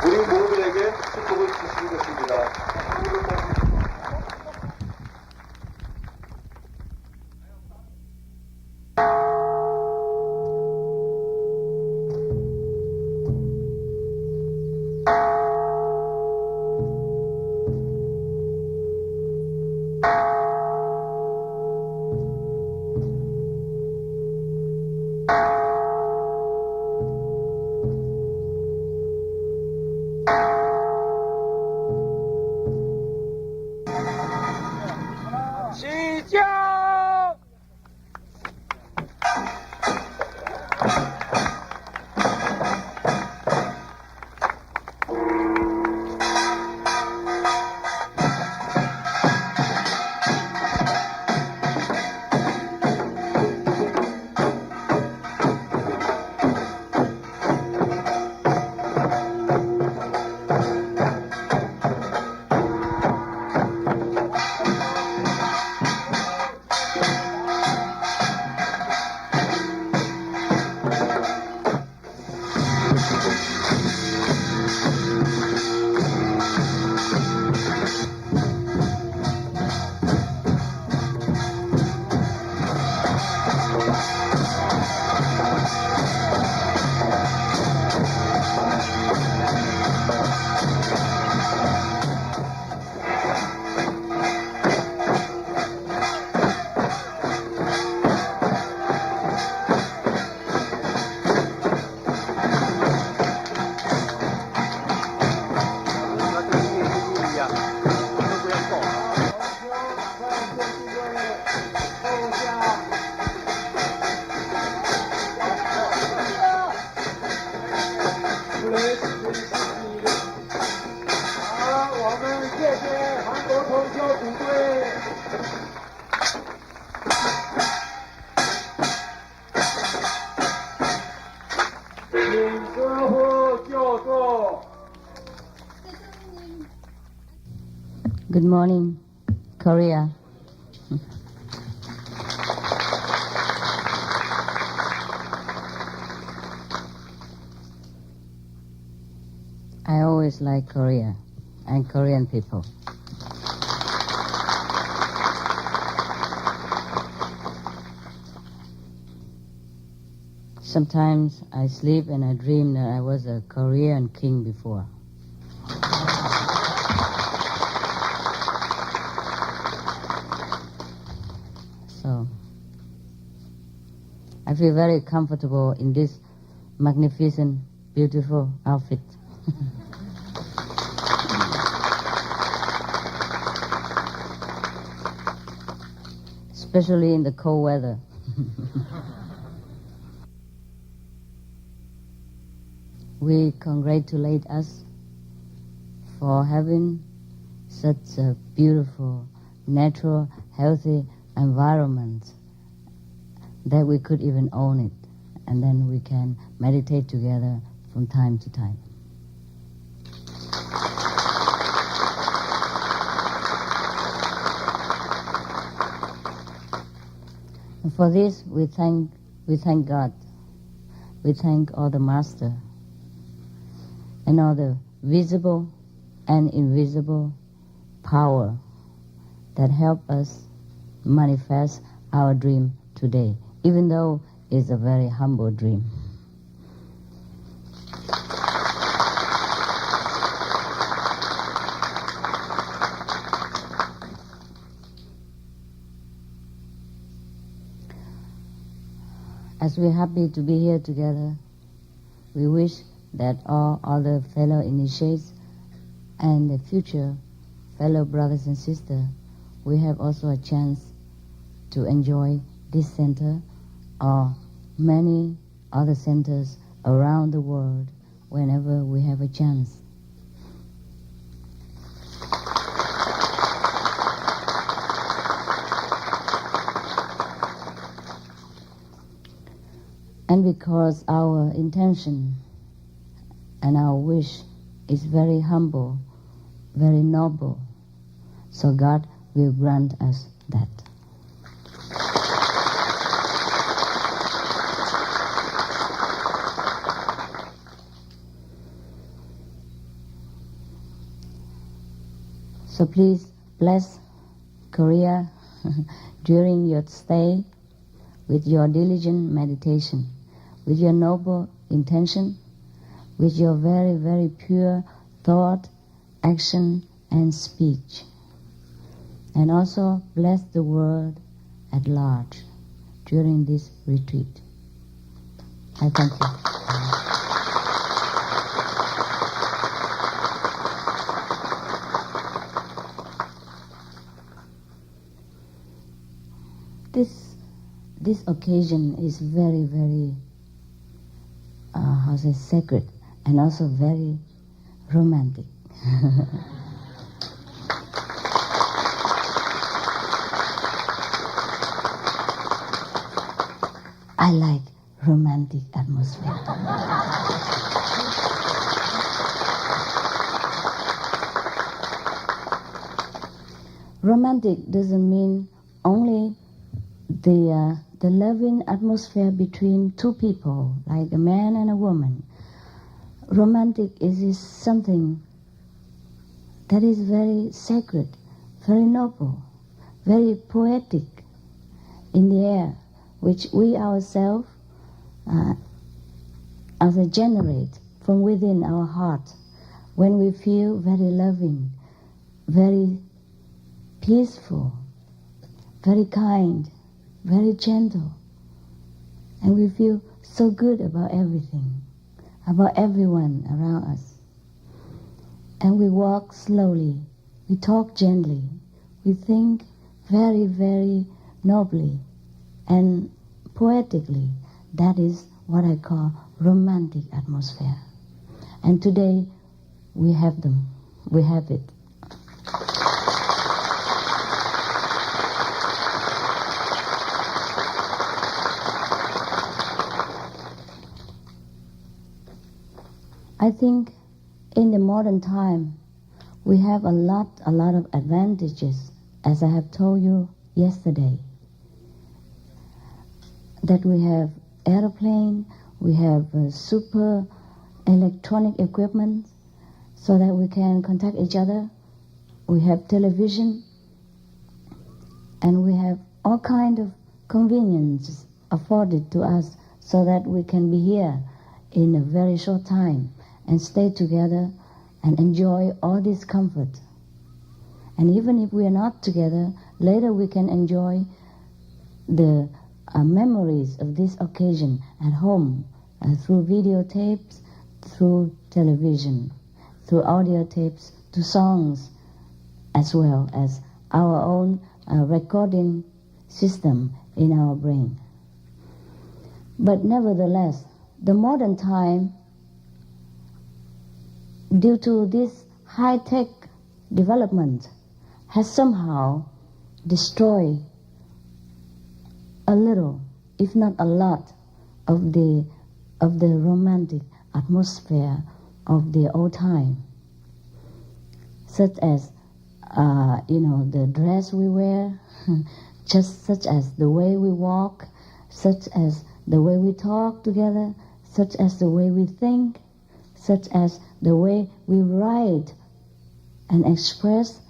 우리 모두에게 축복을 주시는 것입니다. 시작! Good morning, Korea. I always like Korea and Korean people. Sometimes I sleep and I dream that I was a Korean king before. So I feel very comfortable in this magnificent, beautiful outfit. Especially in the cold weather. We congratulate us for having such a beautiful, natural, healthy environment that we could even own it, and then we can meditate together from time to time. And for this, we thank God. We thank all the Master and all the visible and invisible power that help us manifest our dream today, even though is a very humble dream. As we're happy to be here together, we wish that all other fellow initiates and the future fellow brothers and sisters will have also a chance to enjoy this center or many other centers around the world whenever we have a chance. And because our intention and our wish is very humble, very noble, so God will grant us that. So please bless Korea during your stay with your diligent meditation, with your noble intention, with your very, very pure thought, action, and speech. And also bless the world at large during this retreat. I thank you. This occasion is very, very, sacred and also very romantic. I like romantic atmosphere. Romantic doesn't mean only the loving atmosphere between two people, like a man and a woman. Romantic is something that is very sacred, very noble, very poetic in the air, which we ourselves generate from within our heart when we feel very loving, very peaceful, very kind, very gentle, and we feel so good about everything, about everyone around us. And we walk slowly, we talk gently, we think very, very nobly and poetically. That is what I call romantic atmosphere. And today we have them, we have it. I think in the modern time, we have a lot of advantages, as I have told you yesterday. That we have airplane, we have super electronic equipment, so that we can contact each other. We have television, and we have all kind of conveniences afforded to us, so that we can be here in a very short time and stay together and enjoy all this comfort. And even if we are not together, later we can enjoy the memories of this occasion at home through videotapes, through television, through audio tapes, to songs, as well as our own recording system in our brain. But nevertheless, the modern time, due to this high-tech development, has somehow destroyed a little, if not a lot, of the romantic atmosphere of the old time, such as the dress we wear, just such as the way we walk, such as the way we talk together, such as the way we think, such as the way we write and express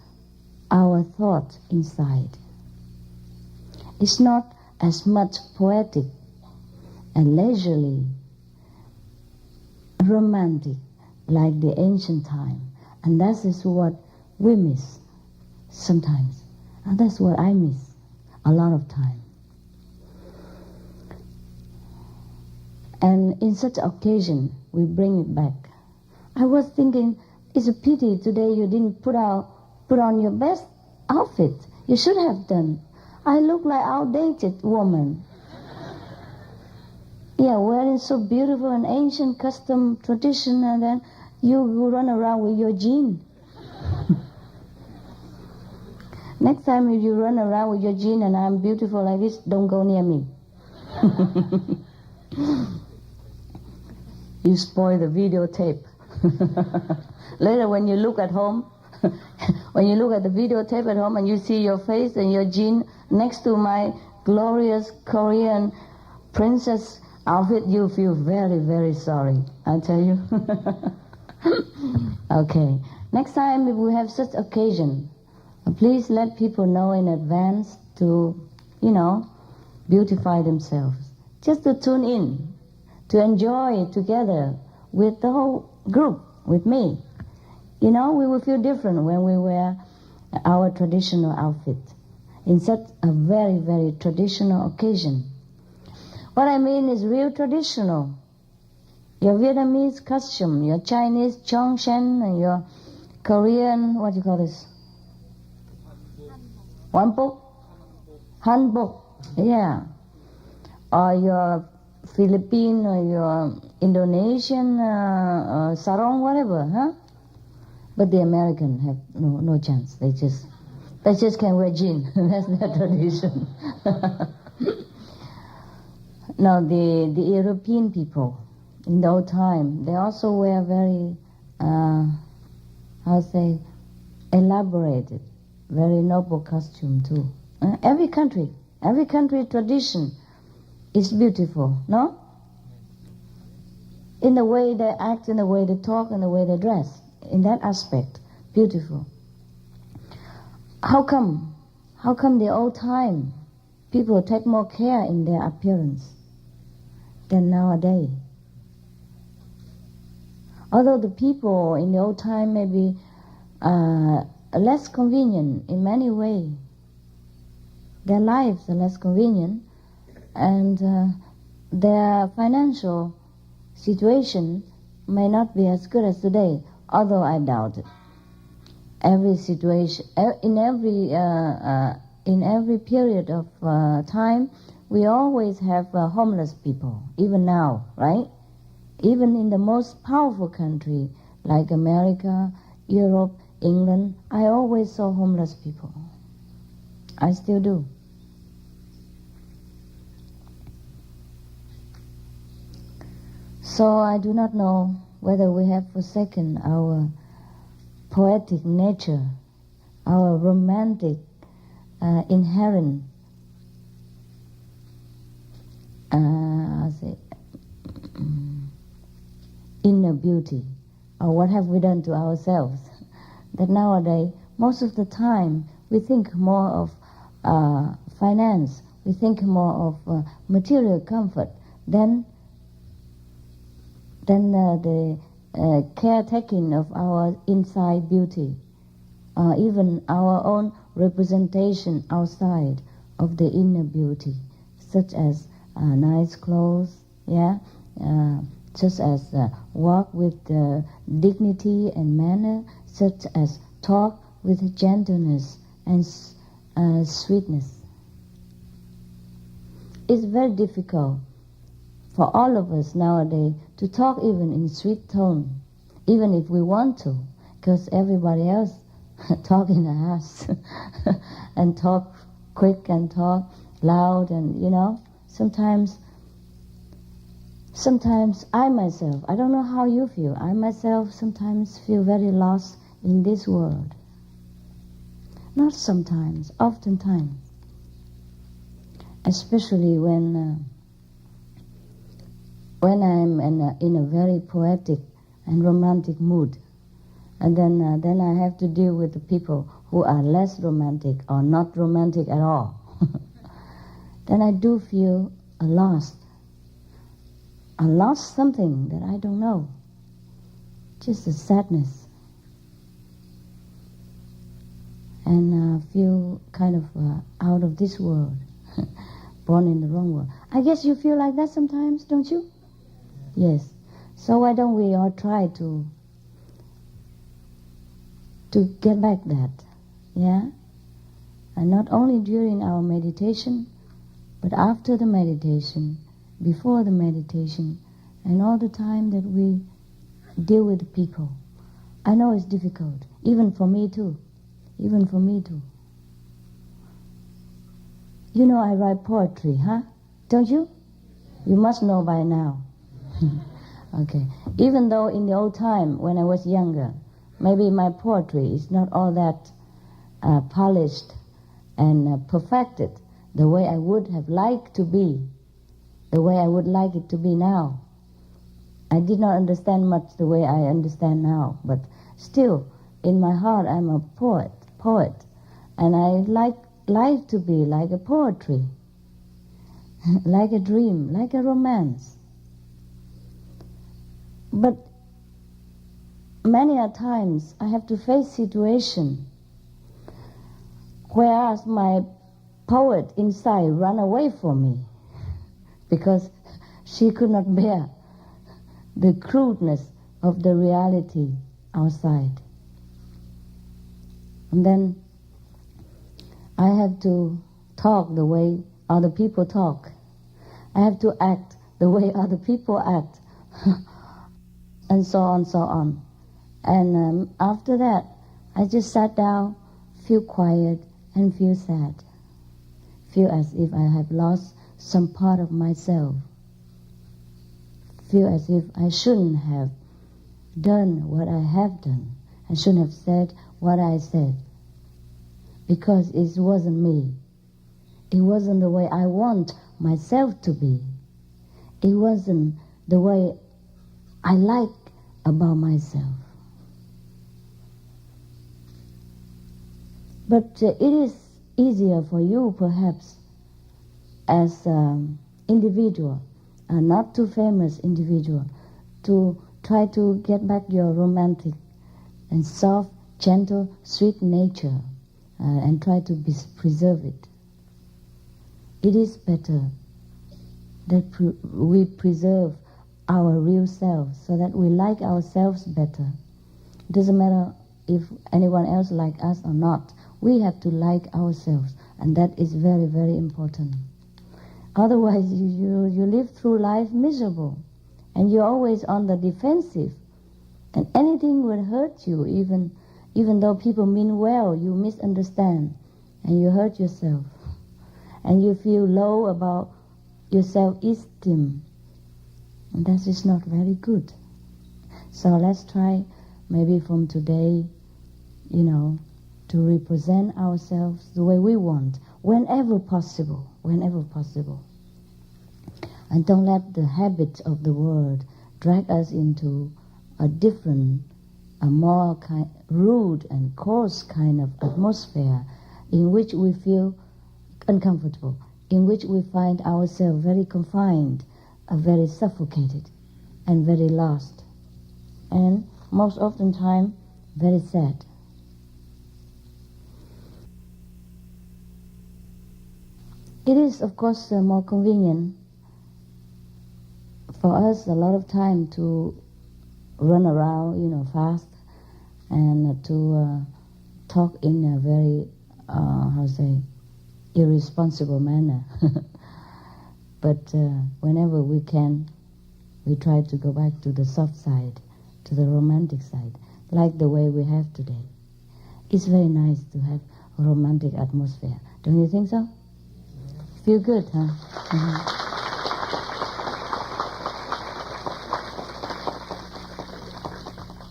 our thoughts inside. It's not as much poetic and leisurely, romantic, like the ancient time. And that is what we miss sometimes. And that's what I miss a lot of time. And in such occasion, we bring it back. I was thinking, it's a pity today you didn't put on your best outfit. You should have done. I look like outdated woman. Yeah, wearing so beautiful and ancient custom tradition, and then you run around with your jean. Next time if you run around with your jean and I'm beautiful like this, don't go near me. You spoil the videotape. Later when you look at home, when you look at the videotape at home and you see your face and your jean next to my glorious Korean princess outfit, you feel very, very sorry, I tell you. Okay, next time if we have such occasion, please let people know in advance to, beautify themselves. Just to tune in, to enjoy together with the whole group, with me. We will feel different when we wear our traditional outfit in such a very, very traditional occasion. What I mean is real traditional. Your Vietnamese costume, your Chinese Chongshen, and your Korean, what do you call this? Hanbok? Hanbok, yeah. Or your Philippine or your Indonesian sarong, whatever, huh? But the American have no chance. They just can wear jeans. That's their tradition. Now the European people in the old time, they also wear very elaborated, very noble costume too. Every country tradition is beautiful, no? In the way they act, in the way they talk, in the way they dress. In that aspect, beautiful. How come the old time people take more care in their appearance than nowadays? Although the people in the old time may be less convenient in many ways, their lives are less convenient, and their financial situation may not be as good as today, although I doubt it. Every situation, in every period of time, we always have homeless people, even now, right? Even in the most powerful country, like America, Europe, England, I always saw homeless people. I still do. So I do not know whether we have forsaken our poetic nature, our romantic, inherent, inner beauty, or what have we done to ourselves? That nowadays, most of the time, we think more of finance, we think more of material comfort than the caretaking of our inside beauty, even our own representation outside of the inner beauty, such as nice clothes, such as walk with dignity and manner, such as talk with gentleness and sweetness. It's very difficult for all of us nowadays to talk even in sweet tone, even if we want to, because everybody else talk in a house and talk quick and talk loud, and sometimes I myself, I don't know how you feel, I myself sometimes feel very lost in this world. Not sometimes, oftentimes. Especially when I'm in a very poetic and romantic mood. And then I have to deal with the people who are less romantic or not romantic at all. Then I do feel lost. I lost something that I don't know. Just a sadness. And feel kind of out of this world, born in the wrong world. I guess you feel like that sometimes, don't you? Yes. So why don't we all try to get back that, yeah? And not only during our meditation, but after the meditation, before the meditation, and all the time that we deal with the people. I know it's difficult, even for me too. Even for me too. You know I write poetry, huh? Don't you? You must know by now. Okay. Even though in the old time, when I was younger, maybe my poetry is not all that polished and perfected the way I would have liked to be, the way I would like it to be now. I did not understand much the way I understand now, but still, in my heart, I'm a poet, and I like life to be like a poetry, like a dream, like a romance. But many a times I have to face situation whereas my poet inside ran away from me because she could not bear the crudeness of the reality outside. And then I have to talk the way other people talk. I have to act the way other people act. And so on, so on. And after that, I just sat down, feel quiet, and feel sad. Feel as if I have lost some part of myself. Feel as if I shouldn't have done what I have done. I shouldn't have said what I said. Because it wasn't me. It wasn't the way I want myself to be. It wasn't the way I like about myself. But it is easier for you, perhaps, as an individual, a not too famous individual, to try to get back your romantic and soft, gentle, sweet nature and try to preserve it. It is better that we preserve our real self so that we like ourselves better. It doesn't matter if anyone else likes us or not. We have to like ourselves, and that is very, very important. Otherwise, you live through life miserable, and you're always on the defensive, and anything will hurt you, even though people mean well, you misunderstand, and you hurt yourself, and you feel low about your self-esteem, and that is not very good. So let's try, maybe from today, to represent ourselves the way we want, whenever possible. And don't let the habits of the world drag us into a different, a more rude and coarse kind of atmosphere in which we feel uncomfortable, in which we find ourselves very confined, very suffocated, and very lost, and most often time very sad. It is, of course, more convenient for us a lot of time to run around, fast, and to talk in a very, irresponsible manner. But whenever we can, we try to go back to the soft side, to the romantic side, like the way we have today. It's very nice to have a romantic atmosphere. Don't you think so? Feel good, huh? Mm-hmm.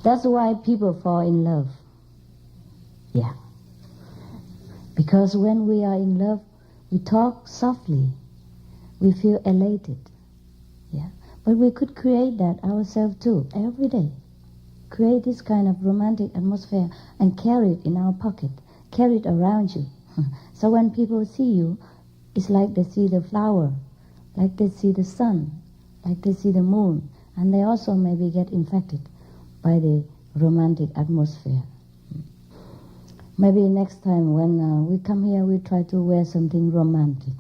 That's why people fall in love. Yeah. Because when we are in love, we talk softly. We feel elated. Yeah. But we could create that ourselves too, every day. Create this kind of romantic atmosphere and carry it in our pocket. Carry it around you. So when people see you, it's like they see the flower, like they see the sun, like they see the moon, and they also maybe get infected by the romantic atmosphere. Maybe next time when we come here, we try to wear something romantic.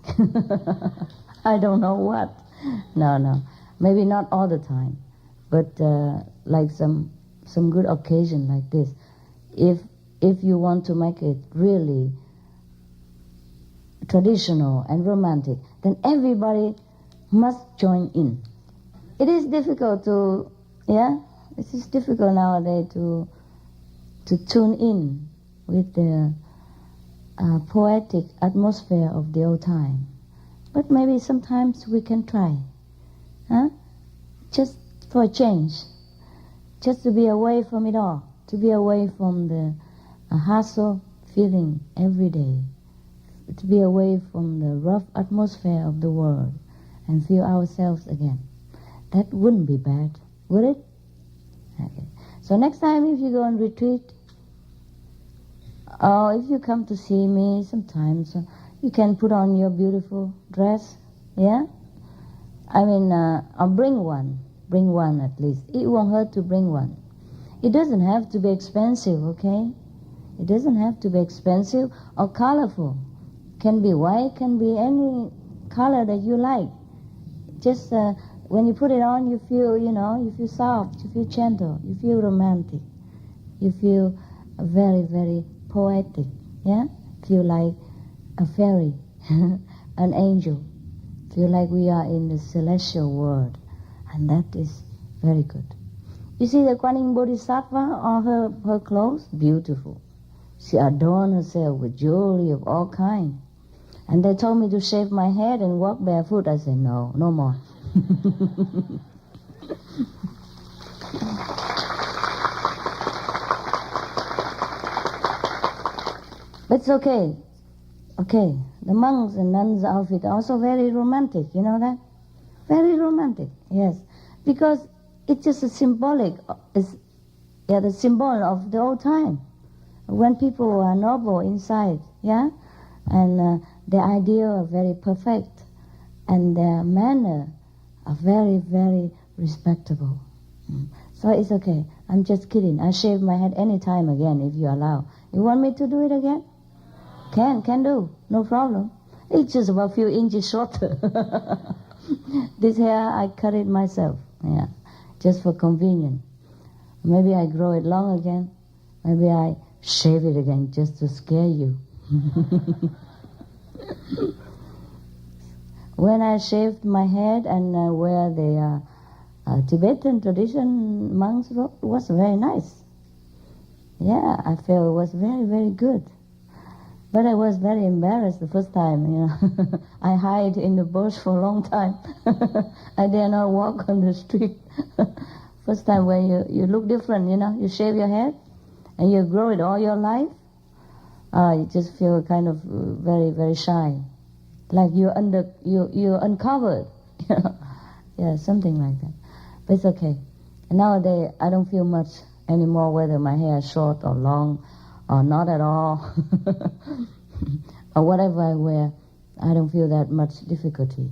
I don't know what. No. Maybe not all the time, but like some good occasion like this. If you want to make it really traditional and romantic, then everybody must join in. It is difficult to, it is difficult nowadays to tune in with the poetic atmosphere of the old time. But maybe sometimes we can try, just for a change, just to be away from it all, to be away from the hassle feeling every day, to be away from the rough atmosphere of the world and feel ourselves again. That wouldn't be bad, would it? Okay. So next time if you go on retreat, or if you come to see me sometimes, you can put on your beautiful dress, I mean, or bring one at least. It won't hurt to bring one. It doesn't have to be expensive, okay? It doesn't have to be expensive or colorful. Can be white, can be any color that you like. Just when you put it on, you feel, you feel soft, you feel gentle, you feel romantic, you feel very, very poetic, Feel like a fairy, an angel. Feel like we are in the celestial world, and that is very good. You see the Kuan Yin Bodhisattva on her clothes? Beautiful. She adorned herself with jewelry of all kinds. And they told me to shave my head and walk barefoot. I said, no more. But it's okay. Okay. The monks and nuns' outfit are also very romantic, you know that? Very romantic, yes. Because it's just a symbolic, the symbol of the old time. When people were noble inside, and their ideal are very perfect, and their manner are very, very respectable. So it's okay. I'm just kidding. I shave my head any time again if you allow. You want me to do it again? Can do. No problem. It's just about a few inches shorter. This hair, I cut it myself. Just for convenience. Maybe I grow it long again. Maybe I shave it again just to scare you. When I shaved my head and wear the Tibetan tradition monks robe, it was very nice. I felt it was very, very good. But I was very embarrassed the first time, I hid in the bush for a long time. I dare not walk on the street. First time when you look different, you shave your head and you grow it all your life, you just feel kind of very, very shy. Like you're uncovered. Something like that. But it's okay. And nowadays, I don't feel much anymore whether my hair is short or long or not at all. Or whatever I wear, I don't feel that much difficulty.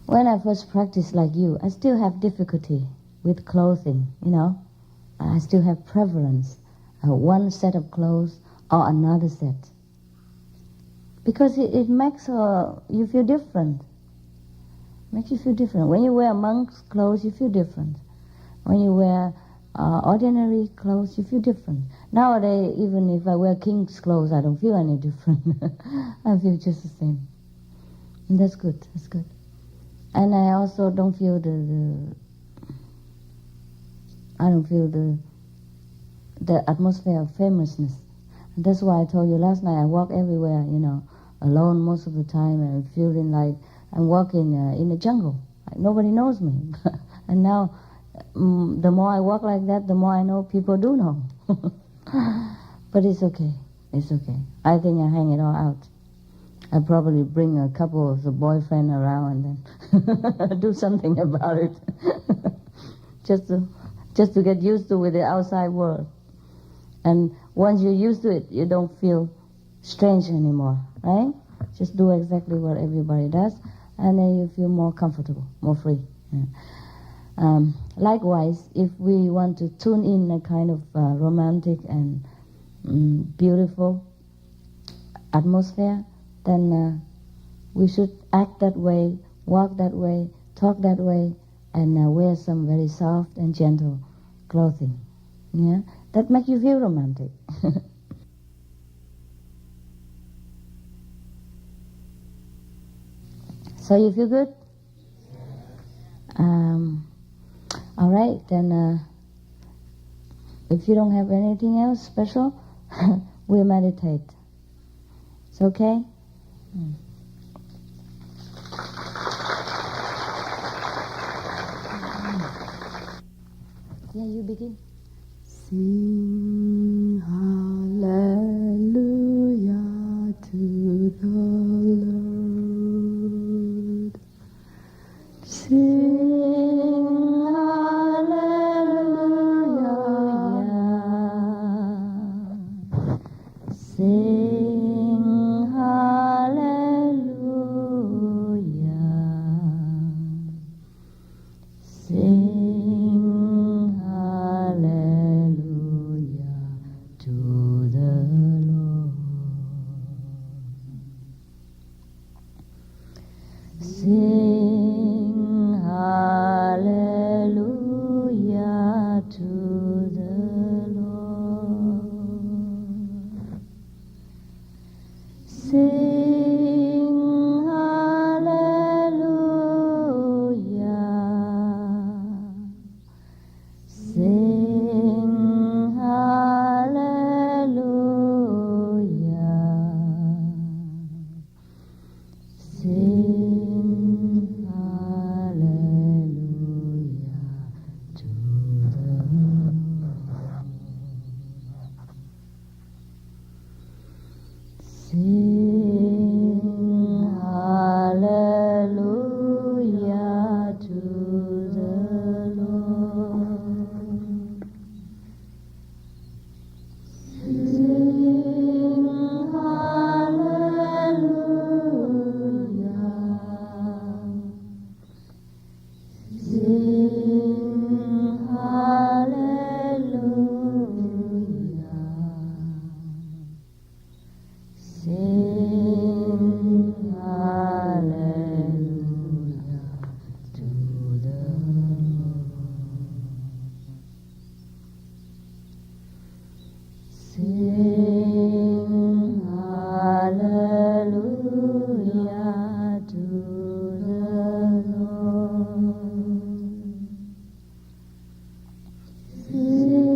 When I first practiced like you, I still have difficulty with clothing, I still have preference, one set of clothes or another set. Because it makes you feel different. Makes you feel different. When you wear monk's clothes, you feel different. When you wear ordinary clothes, you feel different. Nowadays, even if I wear king's clothes, I don't feel any different. I feel just the same. And that's good. That's good. And I also don't feel the atmosphere of famousness. And that's why I told you last night I walk everywhere, alone most of the time, and feeling like I'm walking in the jungle. Nobody knows me. And now, the more I walk like that, the more I know people do know. But it's okay. It's okay. I think I hang it all out. I probably bring a couple of the boyfriend around and then do something about it. just to get used to with the outside world. And once you're used to it, you don't feel strange anymore, right? Just do exactly what everybody does. and then you feel more comfortable, more free. Yeah. Likewise, if we want to tune in a kind of romantic and beautiful atmosphere, then we should act that way, walk that way, talk that way, and wear some very soft and gentle clothing. Yeah, that makes you feel romantic. So you feel good? All right, then if you don't have anything else special, we'll meditate. It's okay? Yeah, you begin. Sing hallelujah to the Lord. Sing hallelujah. Sing hallelujah. Sing hallelujah to the Lord. Sing hallelujah to the Lord. Sing hallelujah. Sing hallelujah. Sing hallelujah to the Lord. Sing hallelujah to the Lord. Sing hallelujah. Sing hallelujah. Sing hallelujah to the Lord. Sing hallelujah to the Lord. Sing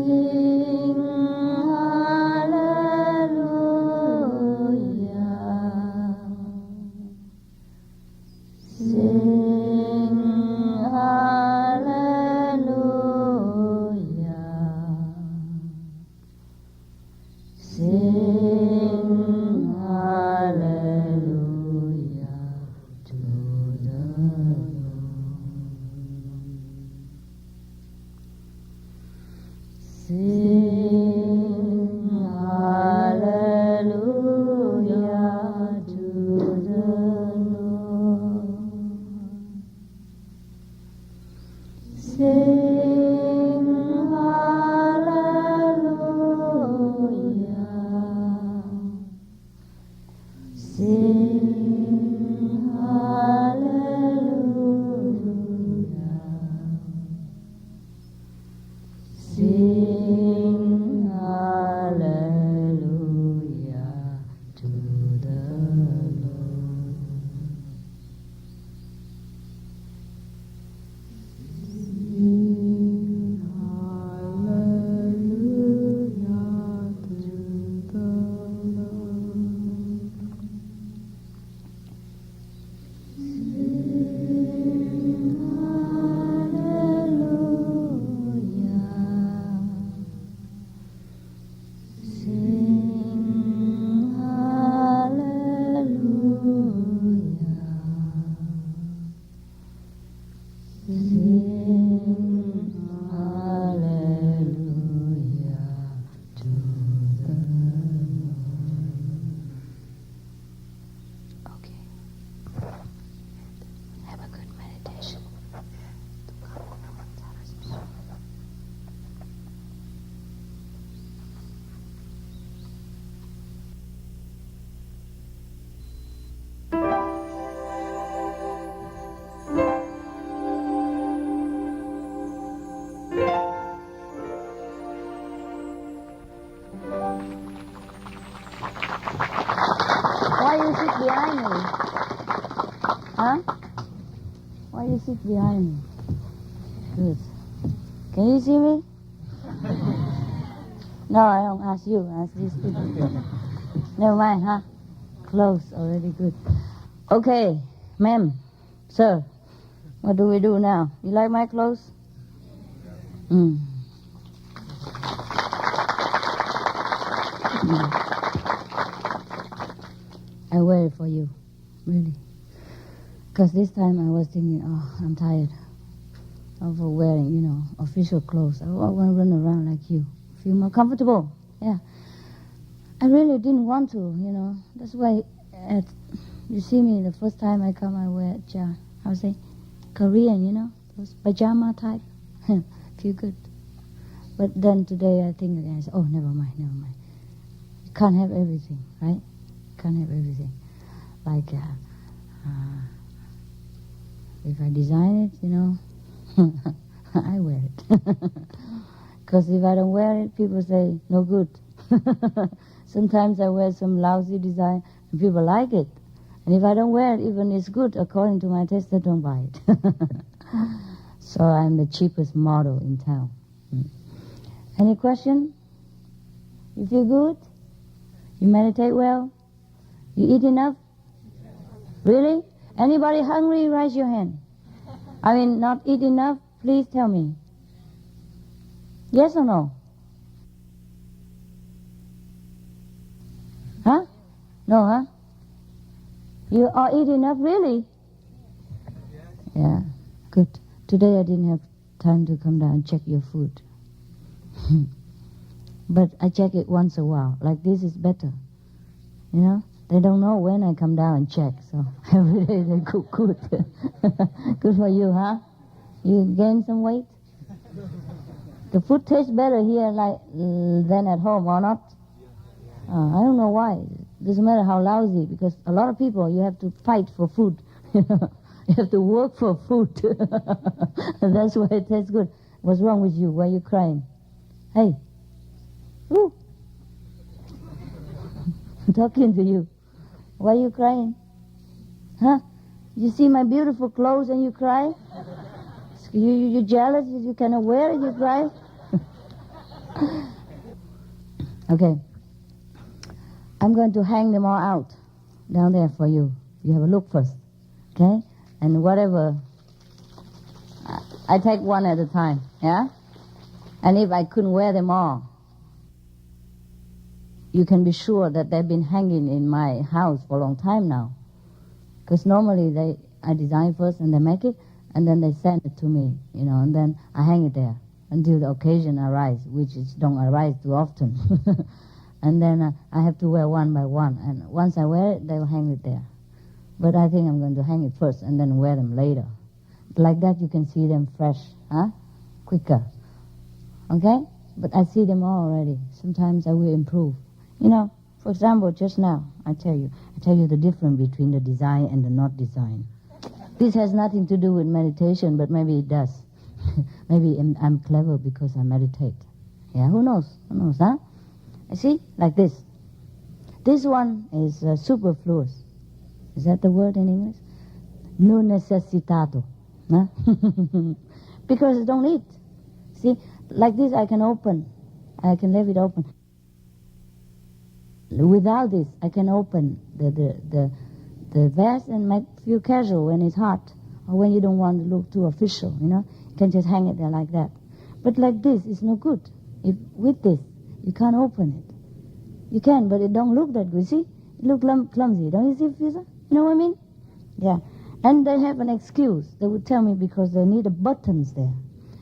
hallelujah. Sing hallelujah. Sing hallelujah to the Lord. Sing hallelujah to the Lord. Sing hallelujah. Sing hallelujah. Sing hallelujah to the Lord. Sing hallelujah to the Lord. Why you sit behind me? Huh? Why you sit behind me? Good. Can you see me? No, I don't ask you. I ask these people. Never mind, huh? Close already. Good. Okay, ma'am, sir. What do we do now? You like my clothes? I wear it for you, really. Because this time I was thinking, I'm tired of wearing, official clothes. I want to run around like you. Feel more comfortable. Yeah. I really didn't want to, That's why you see me the first time I come, I wear, how to say, Korean, those pajama type. Feel good. But then today I think again, I say, never mind. You can't have everything, right? You can't have everything. Like, if I design it, I wear it. Because if I don't wear it, people say, no good. Sometimes I wear some lousy design, and people like it. And if I don't wear it, even it's good, according to my taste, they don't buy it. So I'm the cheapest model in town. Any question? You feel good? You meditate well? You eat enough? Really? Anybody hungry? Raise your hand. I mean, not eat enough? Please tell me. Yes or no? Huh? No, huh? You all eat enough, really? Yeah, good. Today I didn't have time to come down and check your food. But I check it once a while. Like this is better. They don't know when I come down and check, so every day they cook good. Good for you, huh? You gain some weight? The food tastes better here than at home, or not? I don't know why. Doesn't matter how lousy, because a lot of people, you have to fight for food. You have to work for food. And that's why it tastes good. What's wrong with you? Why are you crying? Hey. Ooh. I'm talking to you. Why are you crying? Huh? You see my beautiful clothes and you cry? You jealous? You cannot wear it, you cry? Okay. I'm going to hang them all out down there for you. You have a look first. Okay? And whatever, I take one at a time. Yeah? And if I couldn't wear them all, you can be sure that they've been hanging in my house for a long time now. Because normally I design first and they make it, and then they send it to me, and then I hang it there until the occasion arises, which don't arise too often. And then I have to wear one by one, and once I wear it, they'll hang it there. But I think I'm going to hang it first and then wear them later. Like that you can see them fresh, quicker. Okay? But I see them all already. Sometimes I will improve. For example, just now, I tell you the difference between the design and the not design. This has nothing to do with meditation, but maybe it does. Maybe I'm clever because I meditate. Yeah, who knows? Huh? I see, like this. This one is superfluous. Is that the word in English? No necessitado. Huh? Because I don't need. See, like this I can open. I can leave it open. Without this, I can open the vest and make feel casual when it's hot, or when you don't want to look too official, You can just hang it there like that. But like this, it's no good. With this, you can't open it. You can, but it don't look that good. See? It look clumsy. Don't you see, Fisa? You know what I mean? Yeah. And they have an excuse. They would tell me because they need buttons there.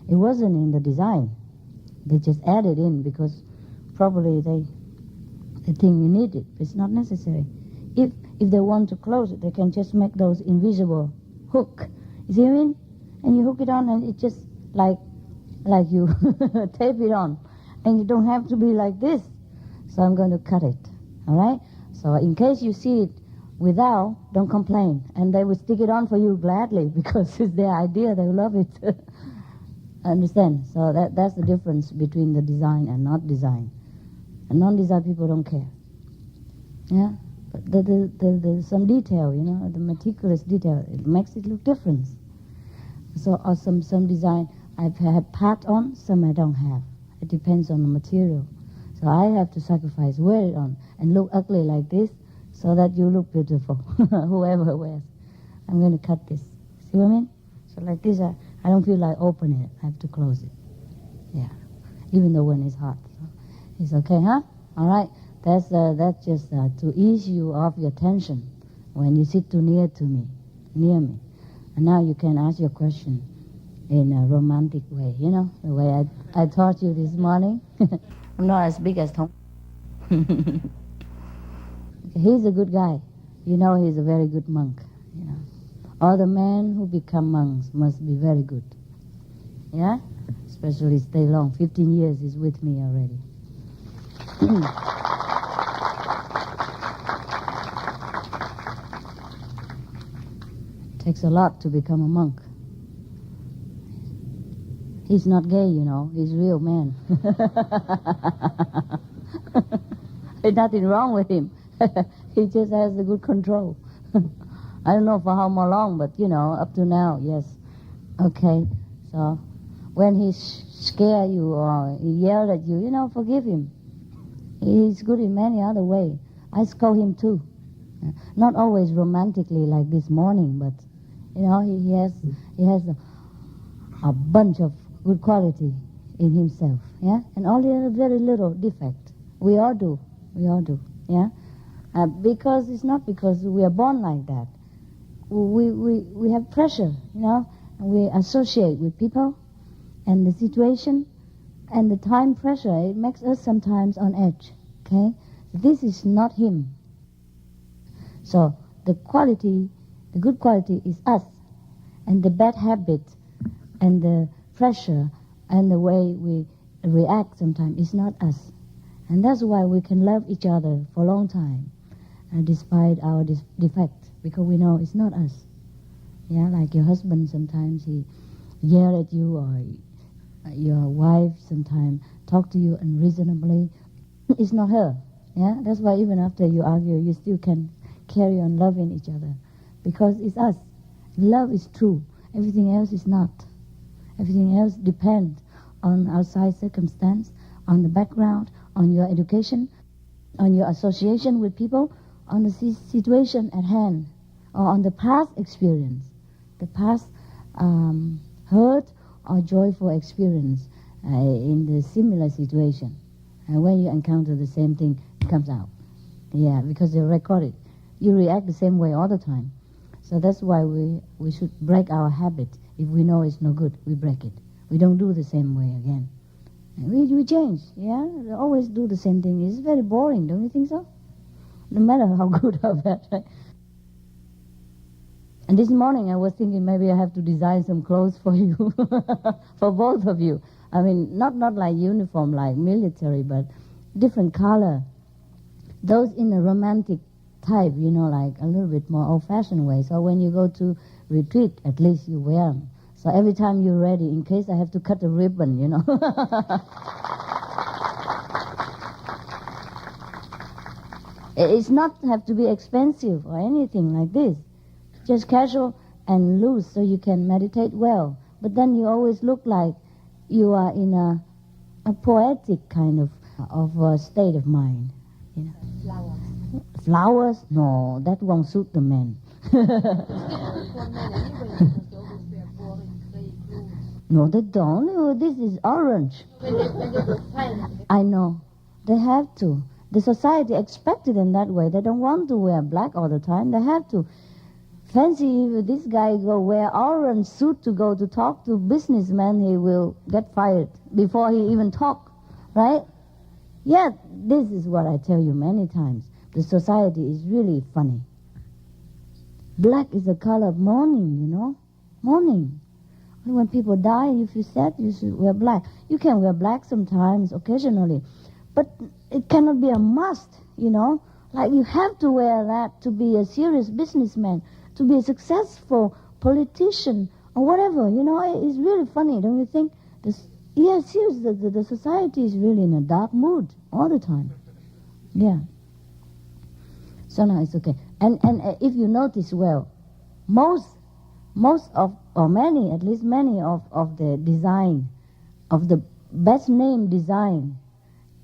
It wasn't in the design. They just added in because probably they think you need it. It's not necessary. If they want to close it, they can just make those invisible hook. You see what I mean? And you hook it on, and it just like you tape it on. And you don't have to be like this. So I'm going to cut it. All right? So in case you see it without, don't complain. And they will stick it on for you gladly because it's their idea. They love it. Understand? So that's the difference between the design and not design. And non-design people don't care. Yeah? But some detail, the meticulous detail, it makes it look different. So, or some design I've had part on, some I don't have. It depends on the material. So I have to sacrifice, wear it on, and look ugly like this, so that you look beautiful, whoever wears. I'm going to cut this. See what I mean? So like this, I don't feel like opening it. I have to close it. Yeah. Even though when it's hot. So it's okay, huh? All right. That's just to ease you of your tension when you sit too near me. And now you can ask your question in a romantic way, the way I taught you this morning. I'm not as big as Tom. He's a good guy. He's a very good monk. All the men who become monks must be very good. Yeah? Especially stay long. 15 years is with me already. Takes a lot to become a monk. He's not gay, He's a real man. There's nothing wrong with him. He just has a good control. I don't know for how long, but, up to now, yes. Okay, so when he scare you or he yelled at you, forgive him. He's good in many other ways. I scold him too. Not always romantically like this morning, but, he has a bunch of good quality in himself, yeah? And only a very little defect. We all do, yeah? Because it's not because we are born like that. We have pressure, and we associate with people and the situation and the time pressure. It makes us sometimes on edge, okay? This is not him. So the good quality is us, and the bad habit and the pressure and the way we react sometimes is not us. And that's why we can love each other for a long time, despite our defect, because we know it's not us. Yeah, like your husband sometimes he yell at you, or your wife sometimes talk to you unreasonably. It's not her. Yeah, that's why even after you argue, you still can carry on loving each other, because it's us. Love is true. Everything else is not. Everything else depends on outside circumstance, on the background, on your education, on your association with people, on the situation at hand, or on the past experience, the past hurt or joyful experience in the similar situation. And when you encounter the same thing, it comes out. Yeah, because they record it. You react the same way all the time. So that's why we should break our habit. If we know it's no good, we break it. We don't do the same way again. And we change, yeah? We always do the same thing. It's very boring, don't you think so? No matter how good or bad, right? And this morning I was thinking maybe I have to design some clothes for you, for both of you. I mean, not like uniform, like military, but different color. Those in a romantic type, like a little bit more old-fashioned way. So when you go to retreat, at least you wear them. So every time you're ready, in case I have to cut a ribbon, It's not have to be expensive or anything like this. Just casual and loose so you can meditate well. But then you always look like you are in a poetic kind of state of mind. Flowers? No, that won't suit the men. No, they don't. Oh, this is orange. I know. They have to. The society expected in that way. They don't want to wear black all the time. They have to. Fancy if this guy go wear orange suit to go to talk to businessmen, he will get fired before he even talk, right? Yeah, this is what I tell you many times. The society is really funny. Black is the color of mourning, mourning. When people die, if you're sad, you should wear black. You can wear black sometimes, occasionally, but it cannot be a must, Like you have to wear that to be a serious businessman, to be a successful politician, or whatever, It's really funny, don't you think? Yes, the society is really in a dark mood all the time. Yeah. So now it's okay. And if you notice well, most of, or many, at least many of the design, of the best named design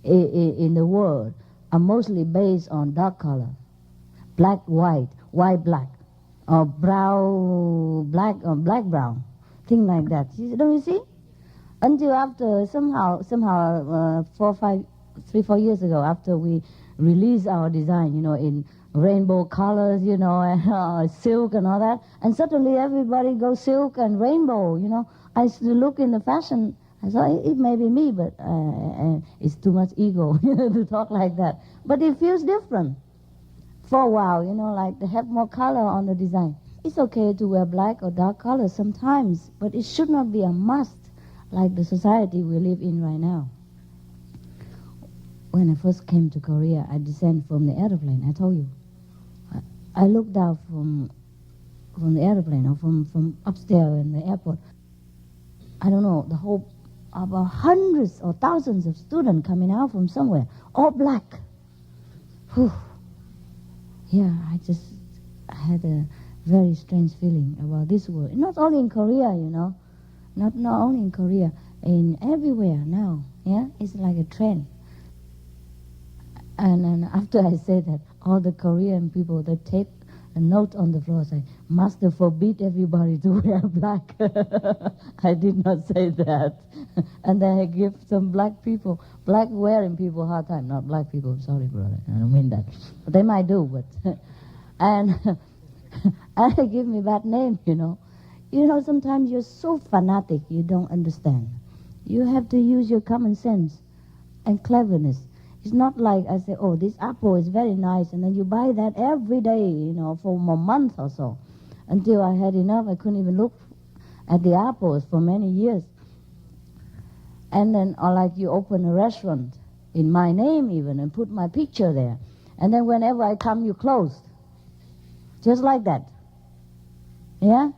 in the world are mostly based on dark color. Black, white, white, black, or brown, black, or black, brown, thing like that. Don't you see? Until after somehow 3-4 years ago, after we released our design, in rainbow colors, and silk and all that, and suddenly everybody goes silk and rainbow, I used to look in the fashion. I thought it may be me, but it's too much ego to talk like that. But it feels different. For a while, like to have more color on the design. It's okay to wear black or dark colors sometimes, but it should not be a must like the society we live in right now. When I first came to Korea, I descended from the airplane, I told you. I looked down from the airplane or from upstairs in the airport. I don't know, about hundreds or thousands of students coming out from somewhere, all black. Whew. Yeah, I had a very strange feeling about this world. Not only in Korea, not only in Korea, in everywhere now. Yeah, it's like a trend. And after I said that, all the Korean people, they take a note on the floor, say, "Master forbid everybody to wear black." I did not say that. And then I give some black wearing people hard time. Not black people, sorry brother, I don't mean that. But they might do, but... and they give me bad name, sometimes you're so fanatic, you don't understand. You have to use your common sense and cleverness. It's not like I say, oh, this apple is very nice, and then you buy that every day, for a month or so. Until I had enough, I couldn't even look at the apples for many years. And then, or like you open a restaurant, in my name even, and put my picture there. And then whenever I come, you close. Just like that. Yeah?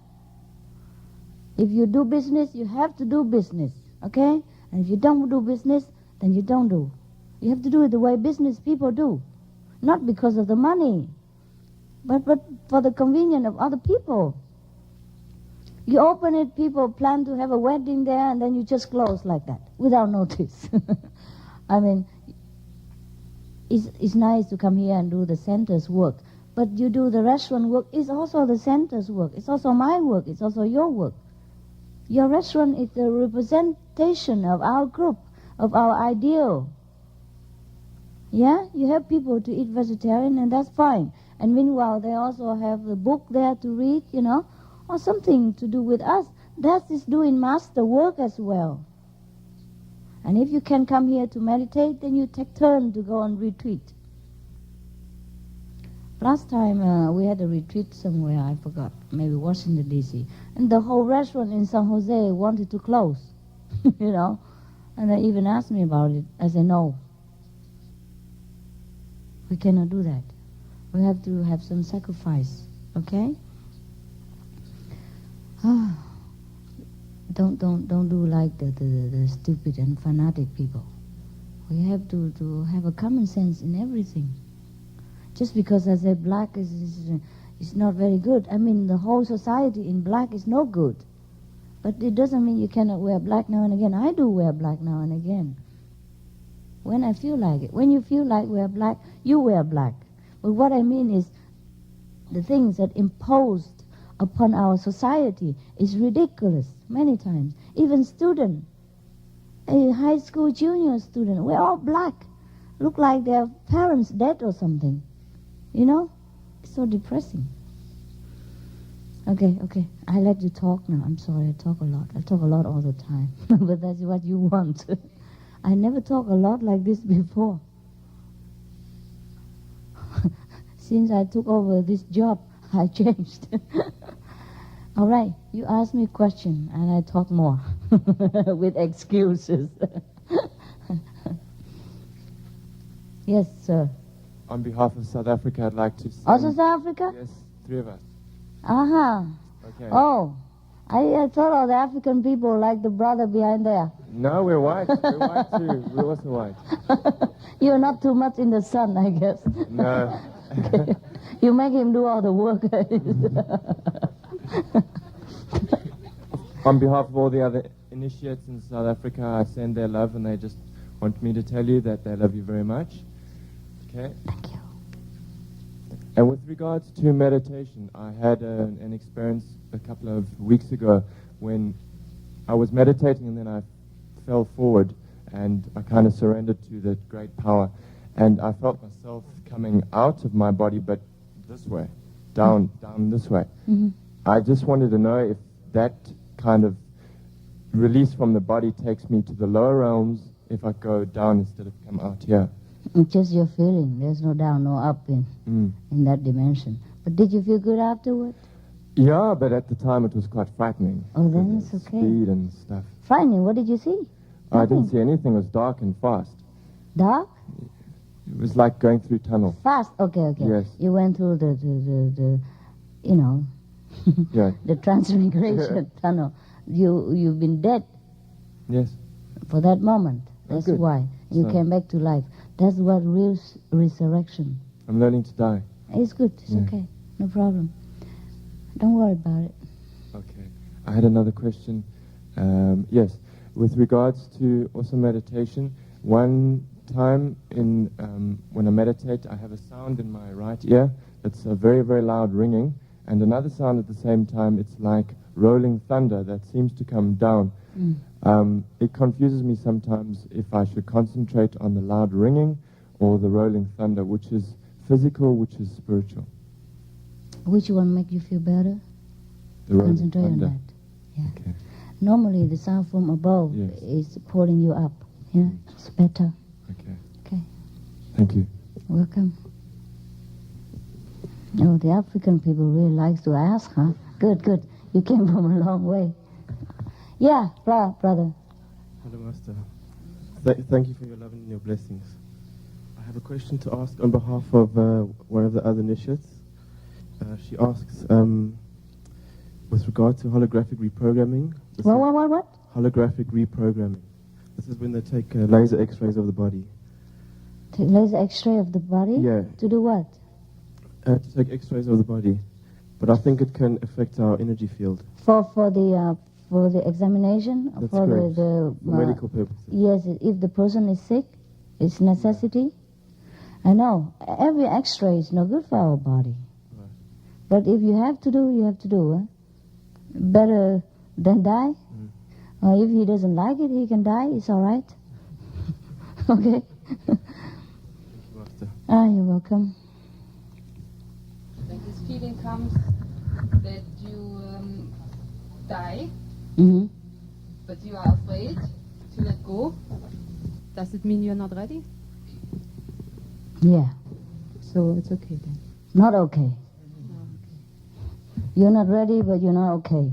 If you do business, you have to do business, okay? And if you don't do business, then you don't do. You have to do it the way business people do. Not because of the money, but for the convenience of other people. You open it, people plan to have a wedding there, and then you just close like that, without notice. I mean, it's nice to come here and do the center's work, but you do the restaurant work, it's also the center's work, it's also my work, it's also your work. Your restaurant is the representation of our group, of our ideal. Yeah, you have people to eat vegetarian, and that's fine. And meanwhile, they also have a book there to read, or something to do with us. That is doing master work as well. And if you can come here to meditate, then you take turn to go on retreat. Last time we had a retreat somewhere, I forgot, maybe Washington, D.C. And the whole restaurant in San Jose wanted to close, And they even asked me about it. I said, no. We cannot do that. We have to have some sacrifice, okay? Don't do like the stupid and fanatic people. We have to have a common sense in everything. Just because I say black is not very good. I mean, the whole society in black is no good. But it doesn't mean you cannot wear black now and again. I do wear black now and again. When I feel like it. When you feel like wear black, you wear black. But what I mean is the things that imposed upon our society is ridiculous many times. Even students, a high school junior student, we're all black. Look like their parents dead or something. It's so depressing. Okay. I let you talk now. I'm sorry, I talk a lot. I talk a lot all the time. But that's what you want. I never talk a lot like this before. Since I took over this job, I changed. All right, you ask me a question, and I talk more with excuses. Yes, sir. On behalf of South Africa, I'd like to sing. Also South Africa? Yes, 3 of us. Aha. Okay. Oh, I thought all the African people like the brother behind there. No, we're white. We're white too. We're also white. You're not too much in the sun, I guess. No. Okay. You make him do all the work. On behalf of all the other initiates in South Africa, I send their love, and they just want me to tell you that they love you very much. Okay? Thank you. And with regards to meditation, I had an experience a couple of weeks ago when I was meditating and then I fell forward and I kind of surrendered to that great power. And I felt myself coming out of my body, but this way, down this way. Mm-hmm. I just wanted to know if that kind of release from the body takes me to the lower realms if I go down instead of come out here. It's just your feeling. There's no down, no up in that dimension. But did you feel good afterward? Yeah, but at the time it was quite frightening. Oh, then because it's of okay. Speed and stuff. Frightening. What did you see? I didn't Nothing. see anything. It was dark and fast. Dark? It was like going through tunnel. Fast. Okay. Yes. You went through the you know, Yeah. the transmigration tunnel. You've been dead Yes. for that moment. Oh, That's good. why you So- came back to life. That's what real resurrection. I'm learning to die. It's good. It's Yeah. okay. No problem. Don't worry about it. Okay. I had another question. Yes. With regards to also meditation, one time in when I meditate, I have a sound in my right ear that's a very, very loud ringing, and another sound at the same time. It's like rolling thunder that seems to come down. It confuses me sometimes if I should concentrate on the loud ringing or the rolling thunder, which is physical, which is spiritual. Which one make you feel better? The rolling Concentrate thunder. on that. Yeah. Okay. Normally, the sound from above Yes. is pulling you up. Yeah, it's better. Okay. Okay, Thank you. welcome. Oh, the African people really like to ask, huh? Good. You came from a long way. Yeah, brother. Hello, Master. Thank you for your love and your blessings. I have a question to ask on behalf of one of the other initiates. She asks, with regard to holographic reprogramming. What? Holographic reprogramming. This is when they take laser x-rays of the body. Take laser X-ray of the body? Yeah. To do what? To take x-rays of the body. But I think it can affect our energy field. For the examination? That's for correct. the For medical purposes. Yes, if the person is sick, it's necessity. I know. Every X-ray is no good for our body. Right. But if you have to do, you have to do. Huh? Better than die. If he doesn't like it, he can die. It's all right. Okay? Thank you, Master. You're welcome. When this feeling comes that you die, Mm-hmm. but you are afraid to let go, does it mean you're not ready? Yeah. So it's okay then. Not okay. You're not ready, but you're not okay.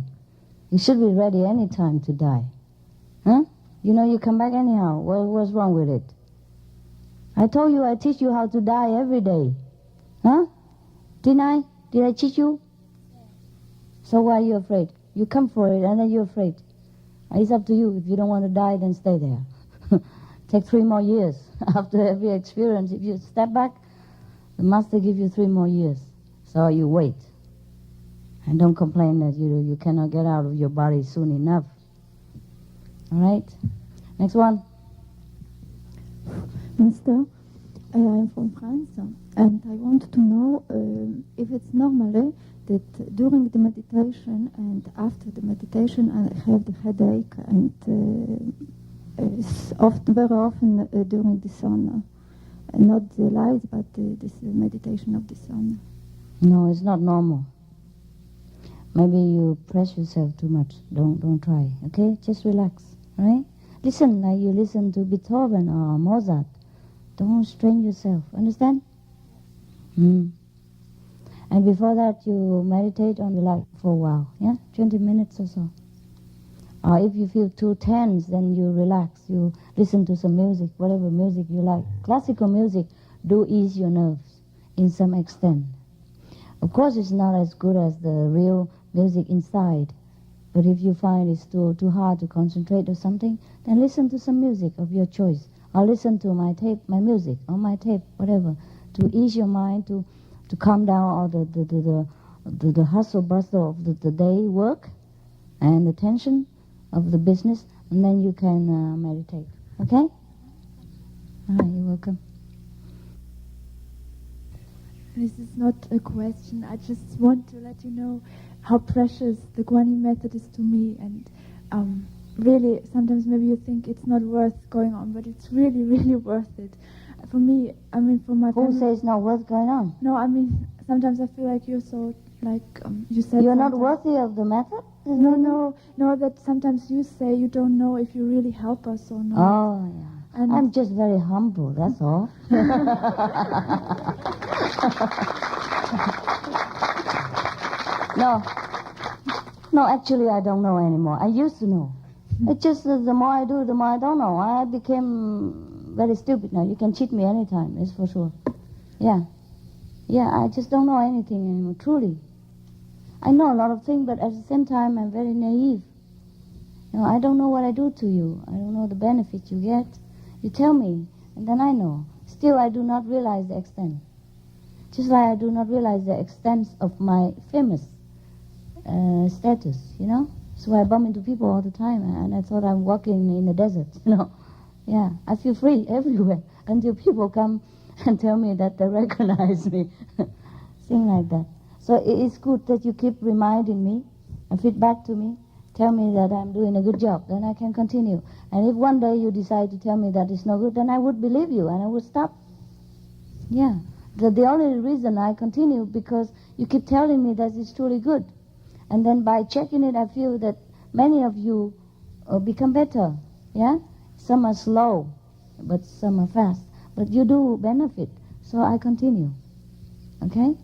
You should be ready any time to die. Huh? You know you come back anyhow. What's wrong with it? I told you I teach you how to die every day. Huh? Didn't I? Did I teach you? So why are you afraid? You come for it and then you're afraid. It's up to you. If you don't want to die, then stay there. Take 3 more years. After every experience, if you step back, the master give you 3 more years. So you wait. And don't complain that you cannot get out of your body soon enough. All right? Next one. Mister, I'm from France, and I want to know if it's normal that during the meditation and after the meditation I have the headache, and it's very often during the sun. Not the light, but this meditation of the sun. No, it's not normal. Maybe you press yourself too much. Don't try, okay? Just relax, right? Listen like you listen to Beethoven or Mozart. Don't strain yourself, understand? And before that, you meditate on the light for a while, yeah? 20 minutes or so. Or if you feel too tense, then you relax. You listen to some music, whatever music you like. Classical music do ease your nerves in some extent. Of course, it's not as good as the real music inside, But if you find it's too hard to concentrate or something, then listen to some music of your choice. Or listen to my tape, my music, or my tape, whatever, to ease your mind, to calm down all the hustle bustle of the day work and the tension of the business, and then you can meditate. Okay? All right, you're welcome. This is not a question. I just want to let you know how precious the Guanyin method is to me. And really, sometimes maybe you think it's not worth going on, but it's really, really worth it. For me, I mean, for my Who family... says it's not worth going on? No, I mean, sometimes I feel like you're so, like, you said... You're not sometimes- worthy of the method? No, that sometimes you say you don't know if you really help us or not. Oh, yeah. And I'm just very humble, that's all. No, actually I don't know anymore. I used to know. It's just that the more I do, the more I don't know. I became very stupid now. You can cheat me anytime, it's for sure. Yeah, I just don't know anything anymore, truly. I know a lot of things, but at the same time I'm very naive. You know, I don't know what I do to you. I don't know the benefits you get. You tell me, and then I know. Still, I do not realize the extent. Just like I do not realize the extent of my famous status, you know? So I bump into people all the time, and I thought I'm walking in the desert, you know? Yeah, I feel free everywhere until people come and tell me that they recognize me. Thing like that. So it's good that you keep reminding me and feedback to me. Tell me that I'm doing a good job, then I can continue. And if one day you decide to tell me that it's no good, then I would believe you and I would stop. Yeah. The only reason I continue because you keep telling me that it's truly good. And then by checking it, I feel that many of you become better. Yeah? Some are slow, but some are fast. But you do benefit. So I continue. Okay?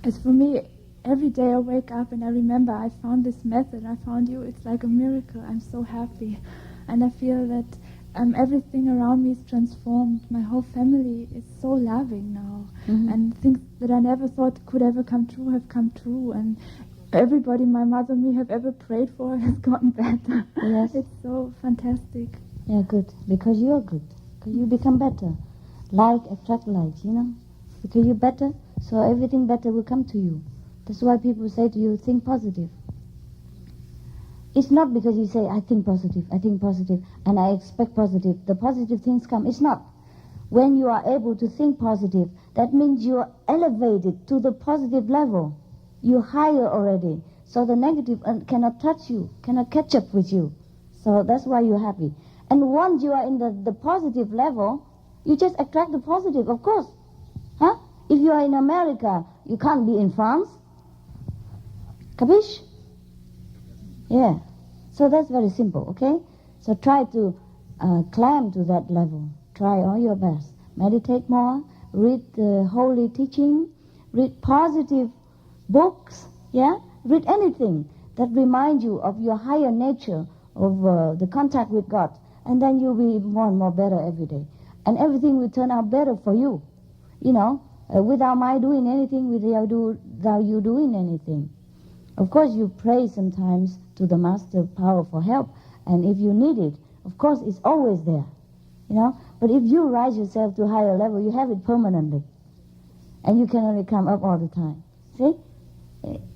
as for me, every day I wake up and I remember I found this method, I found you, it's like a miracle. I'm so happy. And I feel that everything around me is transformed. My whole family is so loving now. Mm-hmm. And things that I never thought could ever come true have come true. And everybody my mother and me have ever prayed for has gotten better. Yes. It's so fantastic. Yeah, good. Because you're good. Because you become better. Like attract like, you know. Because you're better, so everything better will come to you. That's why people say to you, think positive. It's not because you say, I think positive, and I expect positive. The positive things come. It's not. When you are able to think positive, that means you are elevated to the positive level. You're higher already. So the negative cannot touch you, cannot catch up with you. So that's why you're happy. And once you are in the positive level, you just attract the positive, of course. Huh? If you are in America, you can't be in France. Capiche? Yeah. So that's very simple, okay? So try to climb to that level. Try all your best. Meditate more. Read the holy teaching. Read positive books. Yeah? Read anything that reminds you of your higher nature, of the contact with God. And then you'll be more and more better every day. And everything will turn out better for you. You know, without my doing anything, without you doing anything. Of course, you pray sometimes to the Master Power for help, and if you need it, of course, it's always there, you know. But if you rise yourself to a higher level, you have it permanently, and you can only come up all the time. See?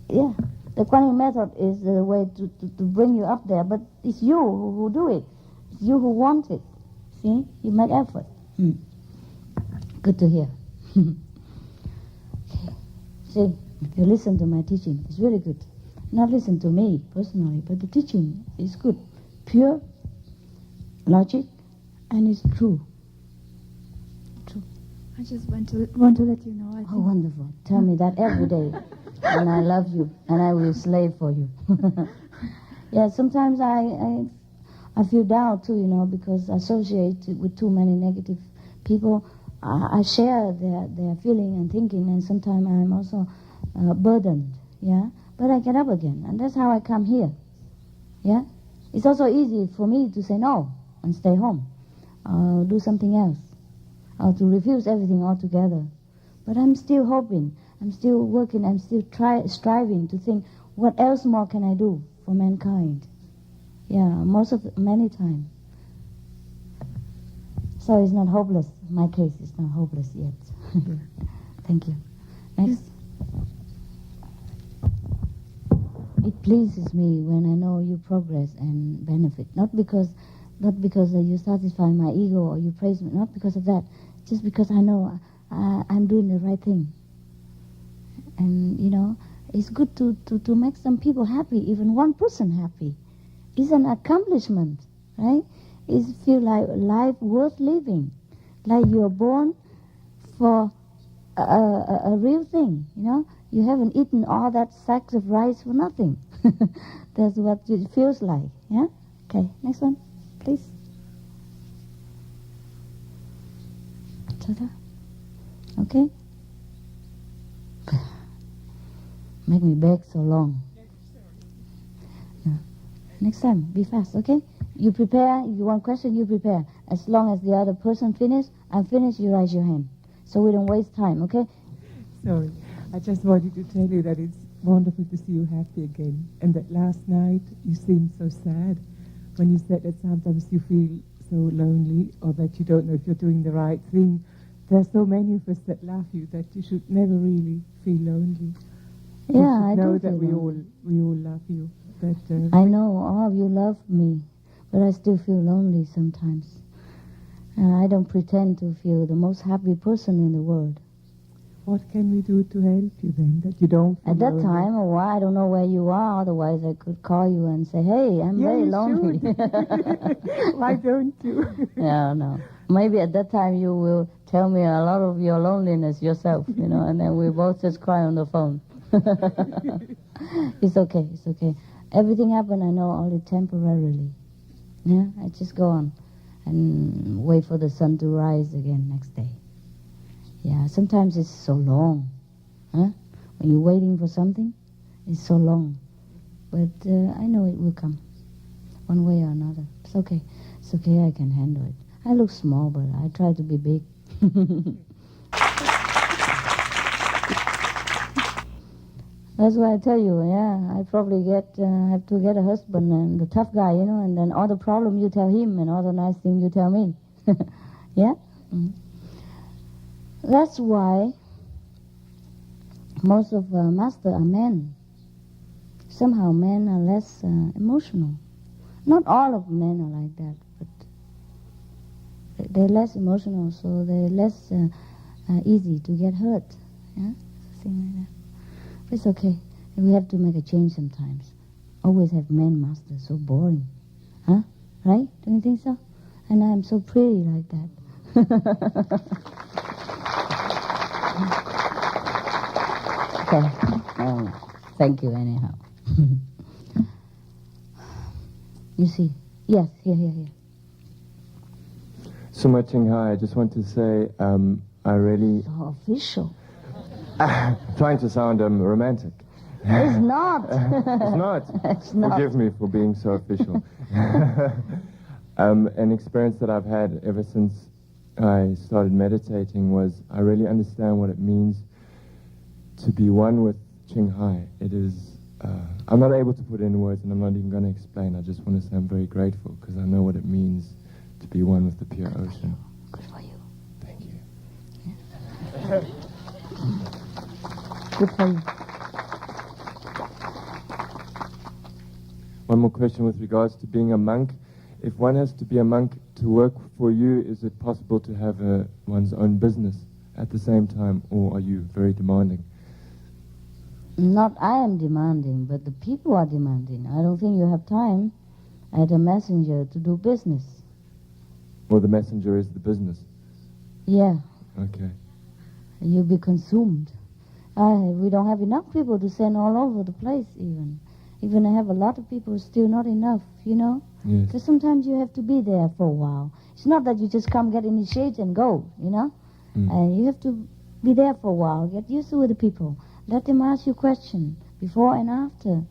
Yeah. The Kuan method is the way to bring you up there, but it's you who do it. It's you who want it. See? You make effort. Good to hear. Okay. See? If you listen to my teaching, it's really good. Not listen to me personally, but the teaching is good. Pure logic, and it's true. True. I just want to let you know. I Oh, think wonderful. Tell me that every day. And I love you, and I will slave for you. Yeah, sometimes I feel down too, you know, because I associate with too many negative people. I share their feeling and thinking, and sometimes I'm also burdened, yeah? But I get up again, and that's how I come here, yeah? It's also easy for me to say no and stay home, do something else, or to refuse everything altogether. But I'm still hoping, I'm still working, I'm still striving to think, what else more can I do for mankind? Yeah, many times. So it's not hopeless. My case is not hopeless yet. Thank you. Next. It pleases me when I know you progress and benefit. Not because you satisfy my ego or you praise me. Not because of that. Just because I know I'm doing the right thing. And, you know, it's good to make some people happy, even one person happy. It's an accomplishment, right? It feels like life worth living. Like you're born for a real thing, you know? You haven't eaten all that sacks of rice for nothing. That's what it feels like, yeah? Okay, next one, please. Ta-da. Okay? Make me beg so long. Yeah. Next time, be fast, okay? You prepare, if you want question, you prepare. As long as the other person finish, I'm finished, you raise your hand. So we don't waste time, okay? Sorry, I just wanted to tell you that it's wonderful to see you happy again. And that last night you seemed so sad when you said that sometimes you feel so lonely or that you don't know if you're doing the right thing. There are so many of us that love you that you should never really feel lonely. Yeah, I know do that feel we all love you. But I know all of you love me, but I still feel lonely sometimes. I don't pretend to feel the most happy person in the world. what can we do to help you then, that you don't feel At that lonely? time, or why, I don't know where you are, otherwise I could call you and say, hey, I'm Yeah, very you lonely. should. Why don't you? Yeah, no. Maybe at that time you will tell me a lot of your loneliness yourself, you know, and then we both just cry on the phone. It's okay, it's okay. Everything happened, I know, only temporarily. Yeah, I just go on and wait for the sun to rise again next day. Yeah, sometimes it's so long. Huh? When you're waiting for something, it's so long. But I know it will come, one way or another. It's okay. It's okay, I can handle it. I look small, but I try to be big. That's why I tell you, yeah, I probably have to get a husband and the tough guy, you know, and then all the problem you tell him and all the nice thing you tell me. Yeah? Mm. That's why most of masters are men. Somehow men are less emotional. Not all of men are like that, but they're less emotional, so they're less easy to get hurt. Yeah? Something like that. But it's okay. We have to make a change sometimes. Always have men masters, so boring. Huh? Right? Don't you think so? And I'm so pretty like that. Okay. Thank you anyhow. You see? Yes, here. Suma Qinghai, I just want to say I really... So official. trying to sound romantic. It's not. It's not. It's not. Forgive me for being so official. An experience that I've had ever since I started meditating was I really understand what it means to be one with Qinghai. It is, I'm not able to put it in words, and I'm not even going to explain. I just want to say I'm very grateful because I know what it means to be one with the pure ocean. Good for you. Thank you. Yeah. Good for you. One more question with regards to being a monk. If one has to be a monk to work for you, is it possible to have one's own business at the same time, or are you very demanding? Not I am demanding, but the people are demanding. I don't think you have time as a messenger to do business. Or the messenger is the business? Yeah. Okay. You'll be consumed. We don't have enough people to send all over the place even. Even I have a lot of people, still not enough, you know? Yes. Because sometimes you have to be there for a while. It's not that you just come, get initiated and go, you know? And you have to be there for a while, get used to the people. Let them ask you questions before and after.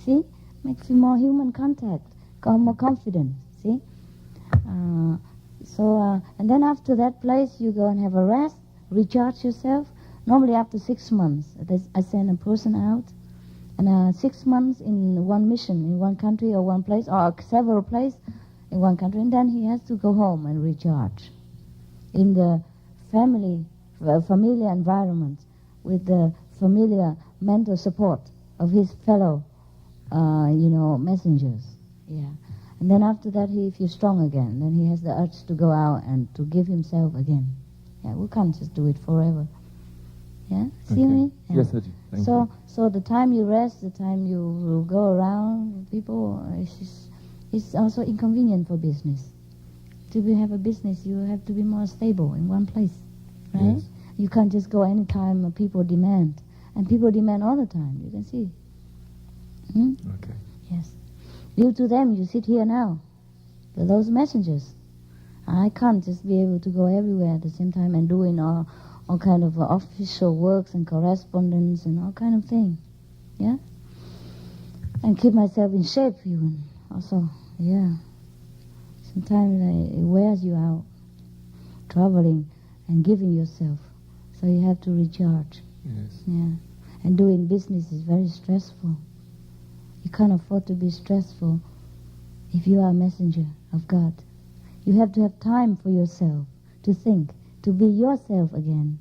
See? Makes you more human contact, more confident, see? And then after that place, you go and have a rest, recharge yourself. Normally after 6 months, I send a person out, And 6 months in one mission, in one country or one place, or several places in one country, and then he has to go home and recharge in the familiar environment with the familiar mental support of his fellow, messengers. Yeah. And then after that, he feels strong again. Then he has the urge to go out and to give himself again. Yeah, we can't just do it forever. Yeah, see me? Yeah. Yes, I do. Thank you. So the time you rest, the time you go around with people, it's also inconvenient for business. To have a business, you have to be more stable in one place, right? Yes. You can't just go anytime people demand. And people demand all the time, you can see. Hmm? Okay. Yes. Due to them, you sit here now. To those messengers. I can't just be able to go everywhere at the same time and doing all kind of official works and correspondence and all kind of things. Yeah? And keep myself in shape even. Also, yeah. Sometimes it wears you out. Traveling and giving yourself. So you have to recharge. Yes. Yeah. And doing business is very stressful. You can't afford to be stressful if you are a messenger of God. You have to have time for yourself, to think, to be yourself again,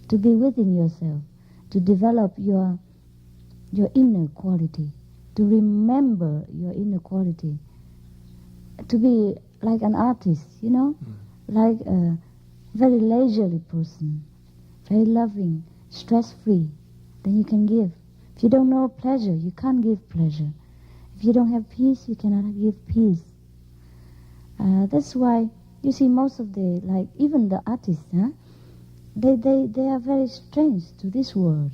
to be within yourself, to develop your inner quality, to remember your inner quality, to be like an artist, like a very leisurely person, very loving, stress-free. Then you can give. If you don't know pleasure, you can't give pleasure. If you don't have peace, you cannot give peace. That's why you see most of even the artists, they are very strange to this world.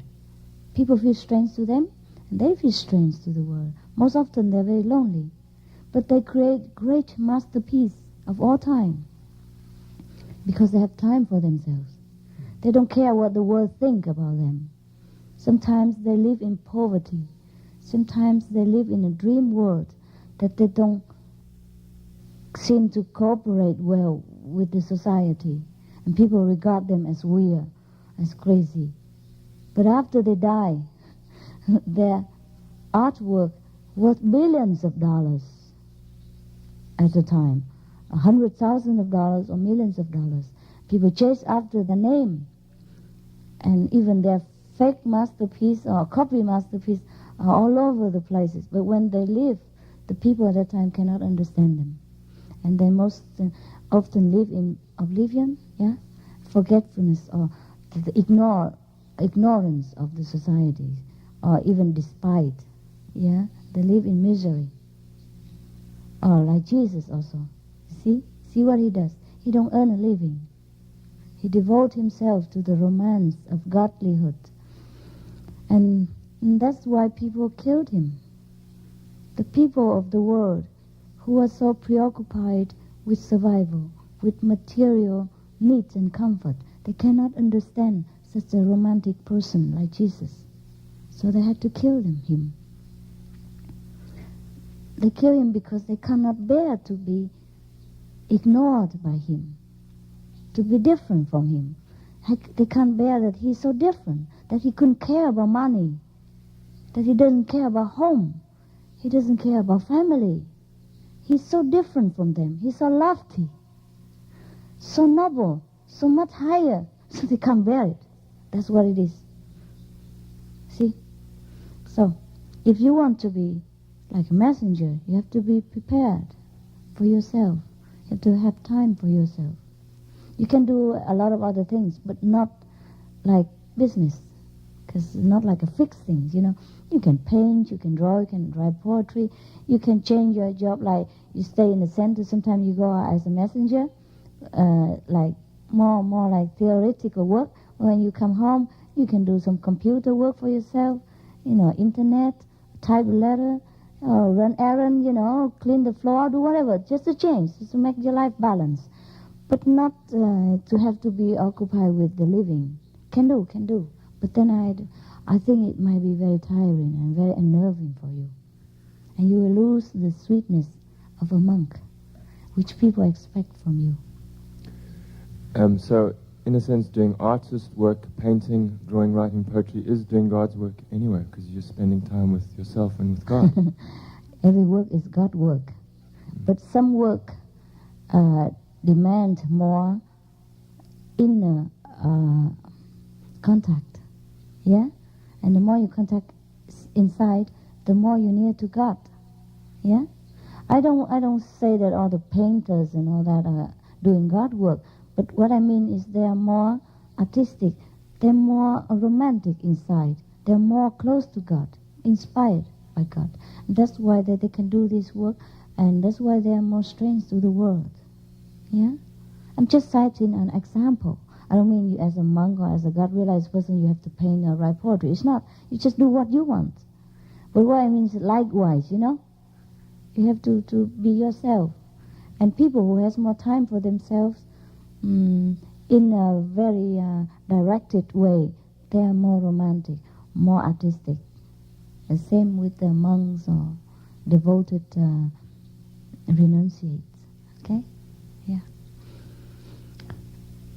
People feel strange to them, and they feel strange to the world. Most often they're very lonely. But they create great masterpiece of all time because they have time for themselves. They don't care what the world think about them. Sometimes they live in poverty. Sometimes they live in a dream world that they don't seem to cooperate well with the society. And people regard them as weird, as crazy. But after they die, their artwork worth billions of dollars at a time. $100,000 or millions of dollars. People chase after the name. And even their fake masterpiece or copy masterpiece are all over the places. But when they live, the people at that time cannot understand them. And they most often live in oblivion, forgetfulness, or the ignorance of the society, or even despite. They live in misery. Or like Jesus also. See what he does. He don't earn a living. He devotes himself to the romance of godlyhood. And that's why people killed him. The people of the world who are so preoccupied with survival, with material needs and comfort, they cannot understand such a romantic person like Jesus. So they had to kill him. They kill him because they cannot bear to be ignored by him, to be different from him. They can't bear that he's so different, that he couldn't care about money, that he doesn't care about home, he doesn't care about family. He's so different from them. He's so lofty, so noble, so much higher, so they can't bear it. That's what it is. See? So, if you want to be like a messenger, you have to be prepared for yourself. You have to have time for yourself. You can do a lot of other things, but not like business, because it's not like a fixed thing, You can paint, you can draw, you can write poetry, you can change your job, like you stay in the center, sometimes you go as a messenger, like more like theoretical work. When you come home, you can do some computer work for yourself, internet, type a letter, run errand, clean the floor, do whatever, just to change, just to make your life balance. But not to have to be occupied with the living. Can do. But then I think it might be very tiring and very unnerving for you. And you will lose the sweetness of a monk, which people expect from you. So in a sense, doing artist work, painting, drawing, writing, poetry is doing God's work anyway, because you're spending time with yourself and with God. Every work is God work. But some work demand more inner contact. Yeah? And the more you contact inside, the more you're near to God. Yeah? I don't say that all the painters and all that are doing God work, but what I mean is they are more artistic, they're more romantic inside, they're more close to God, inspired by God. And that's why they can do this work, and that's why they are more strange to the world. Yeah? I'm just citing an example. I don't mean you as a monk or as a God-realized person you have to paint or write poetry. It's not. You just do what you want. But what I mean is likewise, you know? You have to be yourself. And people who has more time for themselves in a very directed way, they are more romantic, more artistic. The same with the monks or devoted renunciates. Okay? Yeah.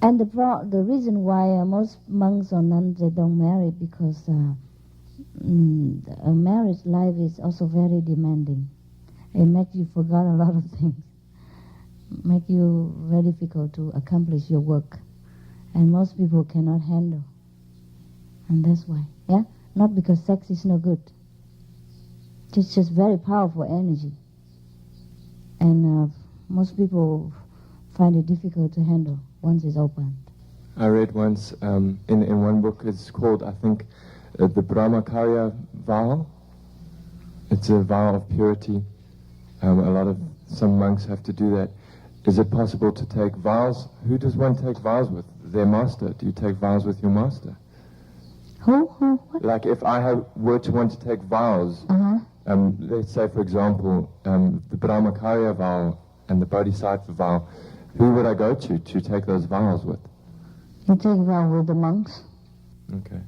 And the reason why most monks or nuns, they don't marry, because a marriage life is also very demanding. It makes you forget a lot of things. Make you very difficult to accomplish your work. And most people cannot handle. And that's why. Yeah? Not because sex is no good. It's just very powerful energy. And most people find it difficult to handle once it's opened. I read once in one book, it's called, I think, the Brahmacharya vow. It's a vow of purity. Some monks have to do that. Is it possible to take vows? Who does one take vows with? Their master. Do you take vows with your master? Who? What? Like if I were to want to take vows, let's say for example, the Brahmacharya vow and the Bodhisattva vow, who would I go to take those vows with? You take vow with the monks. Okay.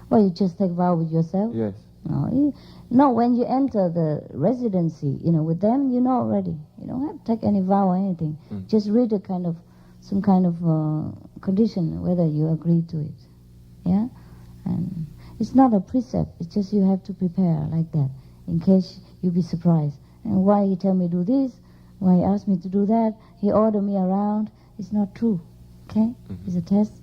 Well, you just take vow with yourself? Yes. No, when you enter the residency, with them, you know already. You don't have to take any vow or anything. Just read some kind of condition, whether you agree to it. Yeah? And it's not a precept. It's just you have to prepare like that, in case you be surprised. And why he tell me to do this? Why he asked me to do that? He ordered me around. It's not true. Okay? It's a test.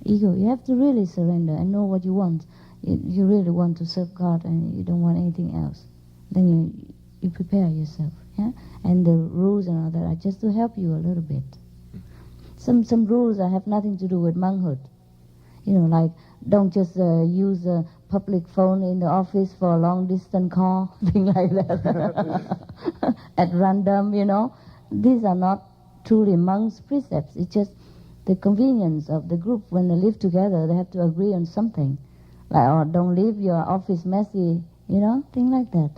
Ego. You have to really surrender and know what you want. You really want to serve God and you don't want anything else. Then you prepare yourself. Yeah? And the rules and all that are just to help you a little bit. Some rules have nothing to do with monkhood. Like don't just use a public phone in the office for a long distance call, thing like that. At random, These are not truly monks' precepts. It's just the convenience of the group. When they live together, they have to agree on something. Or don't leave your office messy, things like that.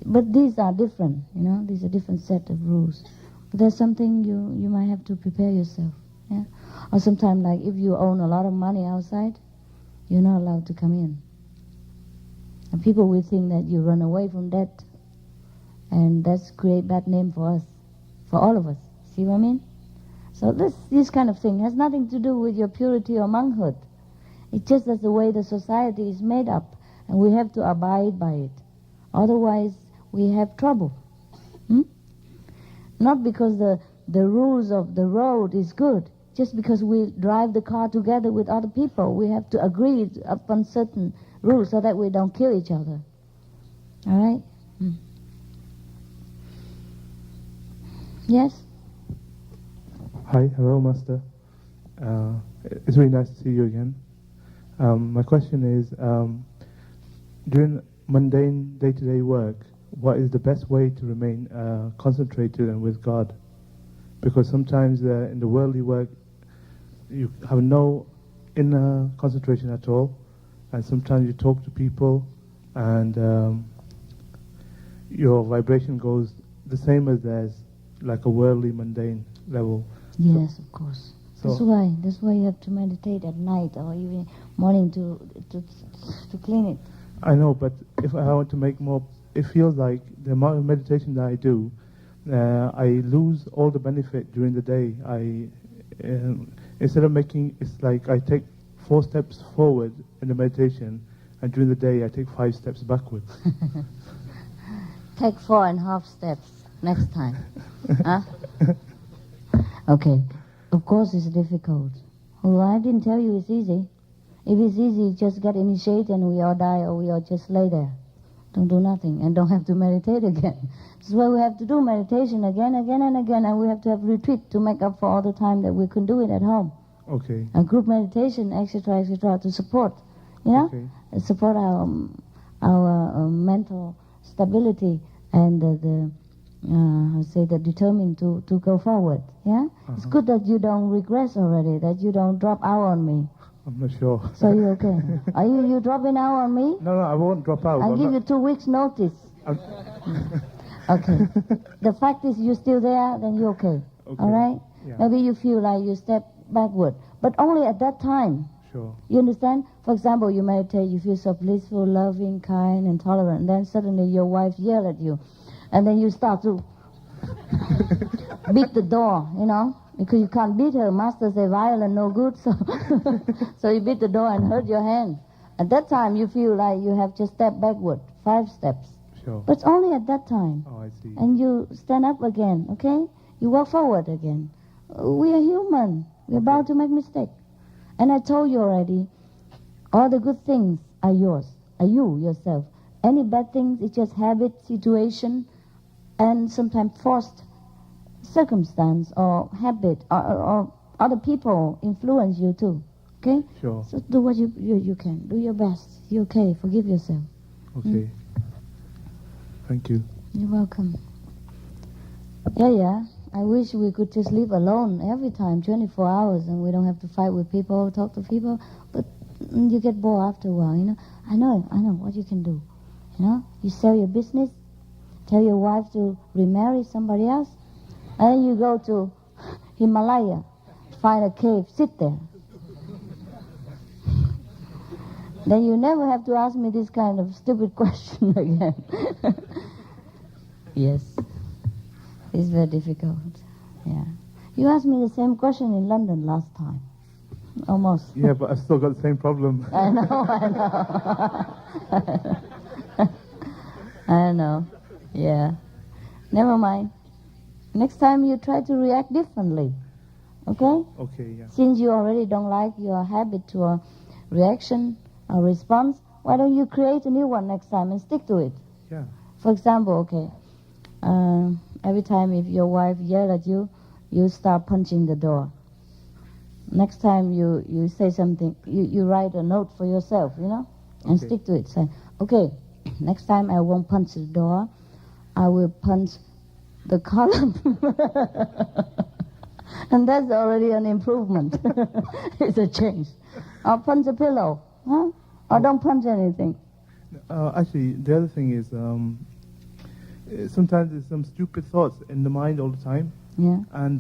But these are different, these are different set of rules. But there's something you might have to prepare yourself, yeah? Or sometimes, like, if you own a lot of money outside, you're not allowed to come in. And people will think that you run away from debt, and that's create bad name for us, for all of us. See what I mean? So this kind of thing has nothing to do with your purity or monkhood. It's just that's the way the society is made up, and we have to abide by it. Otherwise, we have trouble. Not because the rules of the road is good, just because we drive the car together with other people. We have to agree upon certain rules so that we don't kill each other. All right? Yes? Hi, hello, Master. It's really nice to see you again. My question is, during mundane day-to-day work, what is the best way to remain concentrated and with God? Because sometimes in the worldly work, you have no inner concentration at all, and sometimes you talk to people, and your vibration goes the same as theirs, like a worldly, mundane level. Yes, of course. That's why you have to meditate at night or even morning to clean it. I know, but if I want to make more, it feels like the amount of meditation that I do, I lose all the benefit during the day. instead of making, it's like I take 4 steps forward in the meditation, and during the day I take 5 steps backwards. Take 4.5 steps next time. Huh? Okay. Of course it's difficult. Well, I didn't tell you it's easy. If it's easy, just get initiated and we all die, or we all just lay there. Don't do nothing and don't have to meditate again. That's why we have to do meditation again, and we have to have retreat to make up for all the time that we couldn't do it at home. Okay. A group meditation, etc., to support, you know, support our mental stability and the determined to go forward. Yeah, it's good that you don't regress already, that you don't drop out on me. I'm not sure. So you okay? Are you dropping out on me? No, I won't drop out. I'll give you 2 weeks notice. Okay. The fact is you're still there, then you're okay. All right? Yeah. Maybe you feel like you step backward, but only at that time. Sure. You understand? For example, you meditate, you feel so blissful, loving, kind, and tolerant, and then suddenly your wife yells at you, and then you start to beat the door, you know, because you can't beat her. Master say violent, no good, so so you beat the door and hurt your hand. At that time, you feel like you have just stepped backward, 5 steps. Sure. But it's only at that time. Oh, I see. And you stand up again, okay? You walk forward again. We are human. We're bound to make mistakes. And I told you already, all the good things are yours, are you, yourself. Any bad things, it's just habit, situation, and sometimes forced circumstance or habit, or other people influence you too, okay? Sure. So do what you can. Do your best. You're okay. Forgive yourself. Okay. Thank you. You're welcome. Yeah. I wish we could just live alone every time, 24 hours, and we don't have to fight with people, talk to people. But you get bored after a while, you know. I know what you can do. You know, you sell your business, tell your wife to remarry somebody else, and then you go to Himalaya, find a cave, sit there. Then you never have to ask me this kind of stupid question again. Yes. It's very difficult. Yeah. You asked me the same question in London last time. Almost. Yeah, but I've still got the same problem. I know. I know. Yeah. Never mind. Next time you try to react differently. Okay? Okay, yeah. Since you already don't like your habit to a reaction, a response, why don't you create a new one next time and stick to it? Yeah. For example, okay, every time if your wife yells at you, you start punching the door. Next time you say something, you write a note for yourself, you know, and stick to it. Say, okay, next time I won't punch the door, I will punch the column. And that's already an improvement. It's a change. Or punch a pillow, huh? Or don't punch anything. Actually, the other thing is, sometimes there's some stupid thoughts in the mind all the time. Yeah. And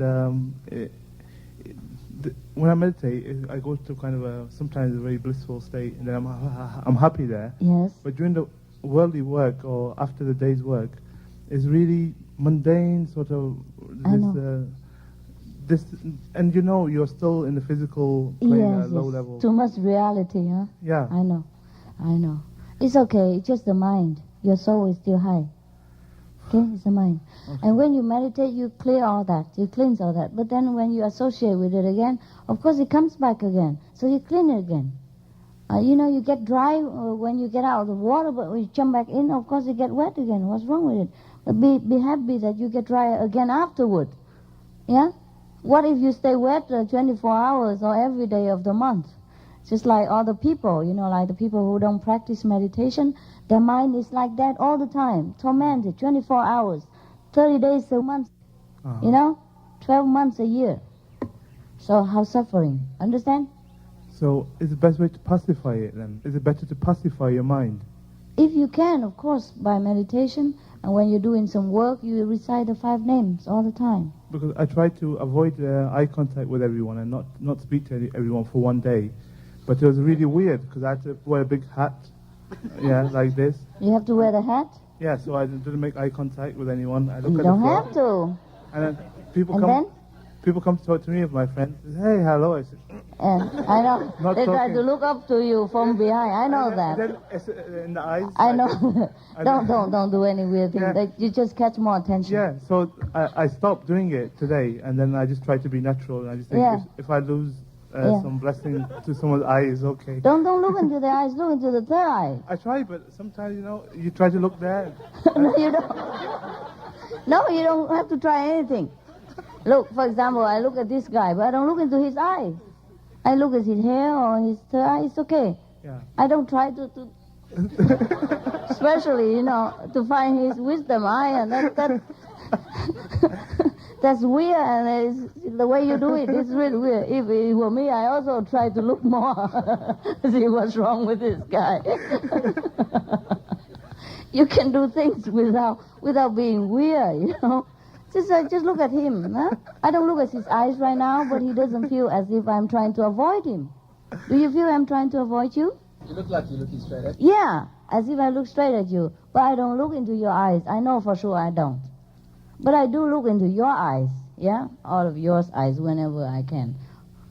when I meditate, I go to kind of sometimes a very blissful state, and then I'm happy there. Yes. But during the worldly work or after the day's work, it's really mundane sort of this, and you know you're still in the physical plane at low level. Too much reality, huh? Yeah. I know. It's okay. It's just the mind. Your soul is still high. Okay, it's the mind. Okay. And when you meditate, you clear all that. You cleanse all that. But then when you associate with it again, of course it comes back again. So you clean it again. You know, you get dry when you get out of the water, but when you jump back in, of course you get wet again. What's wrong with it? But be happy that you get dry again afterward. Yeah? What if you stay wet 24 hours or every day of the month? Just like other people, you know, like the people who don't practice meditation, their mind is like that all the time, tormented, 24 hours, 30 days a month, you know, 12 months a year. So how suffering? Understand? So is the best way to pacify it then? Is it better to pacify your mind? If you can, of course, by meditation, and when you're doing some work, you recite the 5 names all the time. Because I try to avoid eye contact with everyone and not speak to everyone for one day. But it was really weird because I had to wear a big hat, yeah, like this. You have to wear the hat? Yeah, so I didn't make eye contact with anyone. I look you at don't the floor, have to. And then people and come. Then? people come to talk to me with my friends. Say, hey, hello. I say, And I know Not they try talking. to look up to you from behind. I know that. Then it's, in the eyes. I know. I don't do any weird thing. Yeah. You just catch more attention. Yeah, so I stopped doing it today, and then I just try to be natural, and I just think Yeah. if I lose Yeah. some blessing to someone's eye, is okay. Don't look into the eyes. Look into the third eye. I try, but sometimes, you try to look there. No, you don't. No, you don't have to try anything. Look, for example, I look at this guy, but I don't look into his eye. I look at his hair or his third eye. It's okay. Yeah. I don't try to especially, to find his wisdom eye, and that that's weird, and it's, the way you do it is really weird. If it were me, I also try to look more, see what's wrong with this guy. You can do things without being weird, Just look at him. Huh? I don't look at his eyes right now, but he doesn't feel as if I'm trying to avoid him. Do you feel I'm trying to avoid you? You look like you're looking straight at me. Yeah, as if I look straight at you. But I don't look into your eyes. I know for sure I don't. But I do look into your eyes, yeah? All of your eyes whenever I can.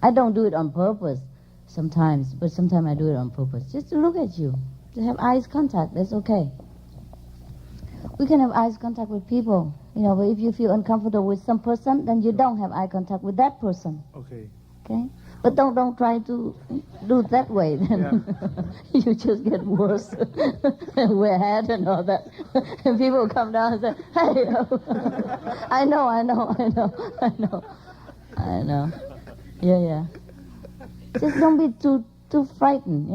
I don't do it on purpose sometimes, but sometimes I do it on purpose. Just to look at you. To have eyes contact, that's okay. We can have eyes contact with people, but if you feel uncomfortable with some person, then you don't have eye contact with that person. Okay. Okay? But don't try to do it that way, then you just get worse. Wear hat and all that. And people come down and say, hey, I know. Yeah. Just don't be too frightened,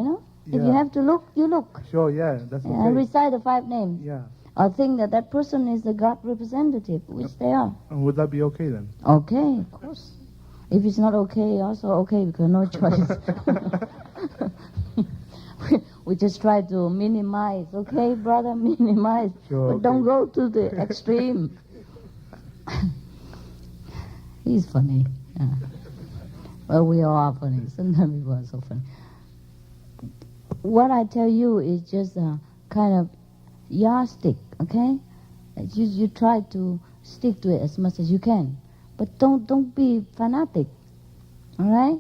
If you have to look, you look. Sure, yeah, that's okay. And recite the 5 names. Yeah. Or think that person is the God representative, which they are. And would that be okay then? Okay, of course. If it's not okay, also okay, because no choice. we just try to minimize, okay, brother, minimize. Sure, but don't go to the extreme. He's funny. Yeah. Well, we all are funny. Sometimes people are so funny. What I tell you is just a kind of yardstick, okay? You try to stick to it as much as you can. But don't be fanatic, all right?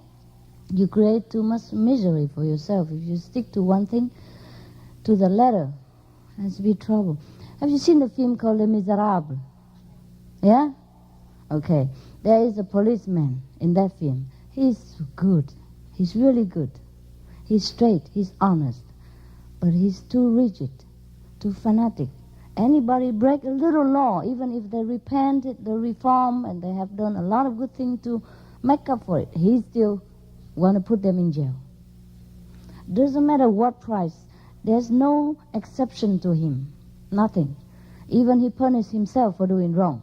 You create too much misery for yourself. If you stick to one thing, to the letter, that's big trouble. Have you seen the film called Les Miserables? Yeah? Okay. There is a policeman in that film. He's good. He's really good. He's straight. He's honest. But he's too rigid, too fanatic. Anybody break a little law, even if they repented, they reform, and they have done a lot of good things to make up for it, he still want to put them in jail. Doesn't matter what price. There's no exception to him. Nothing. Even he punished himself for doing wrong.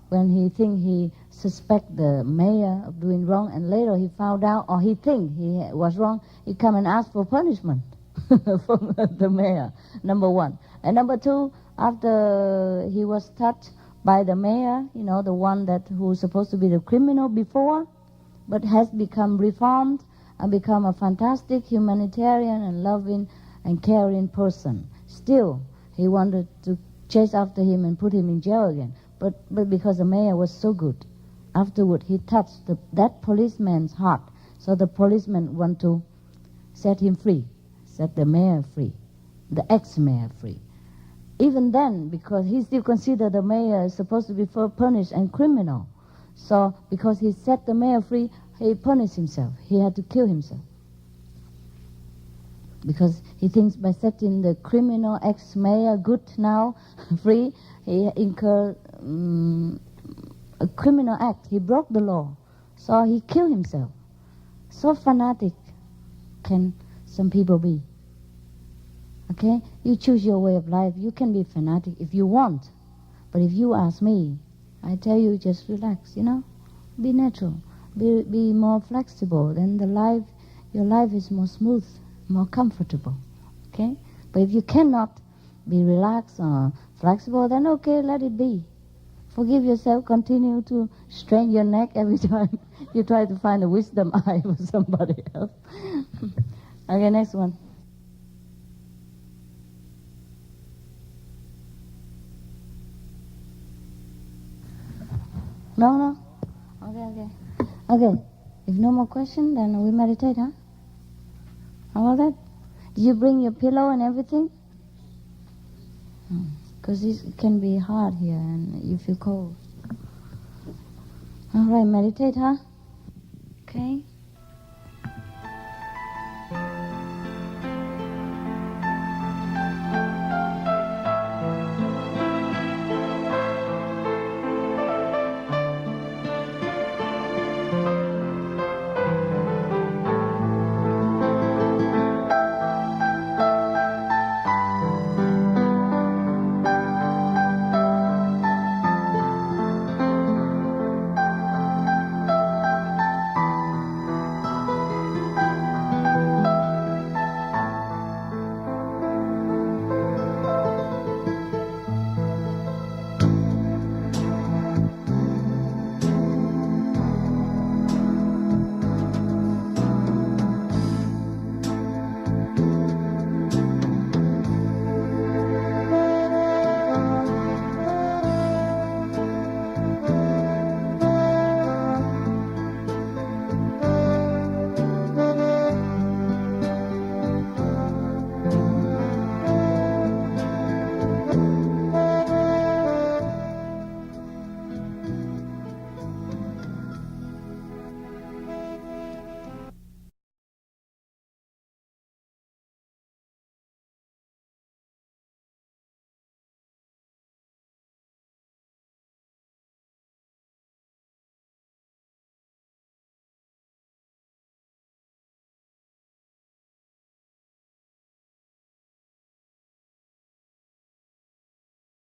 When he suspect the mayor of doing wrong, and later he found out, or he think he was wrong, he come and ask for punishment. From the mayor, number 1. And number 2, after he was touched by the mayor, the one who's supposed to be the criminal before, but has become reformed and become a fantastic humanitarian and loving and caring person. Still, he wanted to chase after him and put him in jail again. But because the mayor was so good, afterward he touched that policeman's heart. So the policeman want to set him free. Set the mayor free, the ex-mayor free. Even then, because he still considered the mayor is supposed to be punished and criminal. So, because he set the mayor free, he punished himself. He had to kill himself. Because he thinks by setting the criminal ex-mayor good now, free, he incurred a criminal act. He broke the law. So he killed himself. So fanatic can some people be. Okay? You choose your way of life. You can be fanatic if you want. But if you ask me, I tell you, just relax, Be natural. Be more flexible. Then your life is more smooth, more comfortable. Okay? But if you cannot be relaxed or flexible, then okay, let it be. Forgive yourself. Continue to strain your neck every time you try to find a wisdom eye for somebody else. Okay, next one. No? Okay. If no more question, then we meditate, huh? How about that? Did you bring your pillow and everything? Because it can be hard here and you feel cold. All right, meditate, huh? Okay.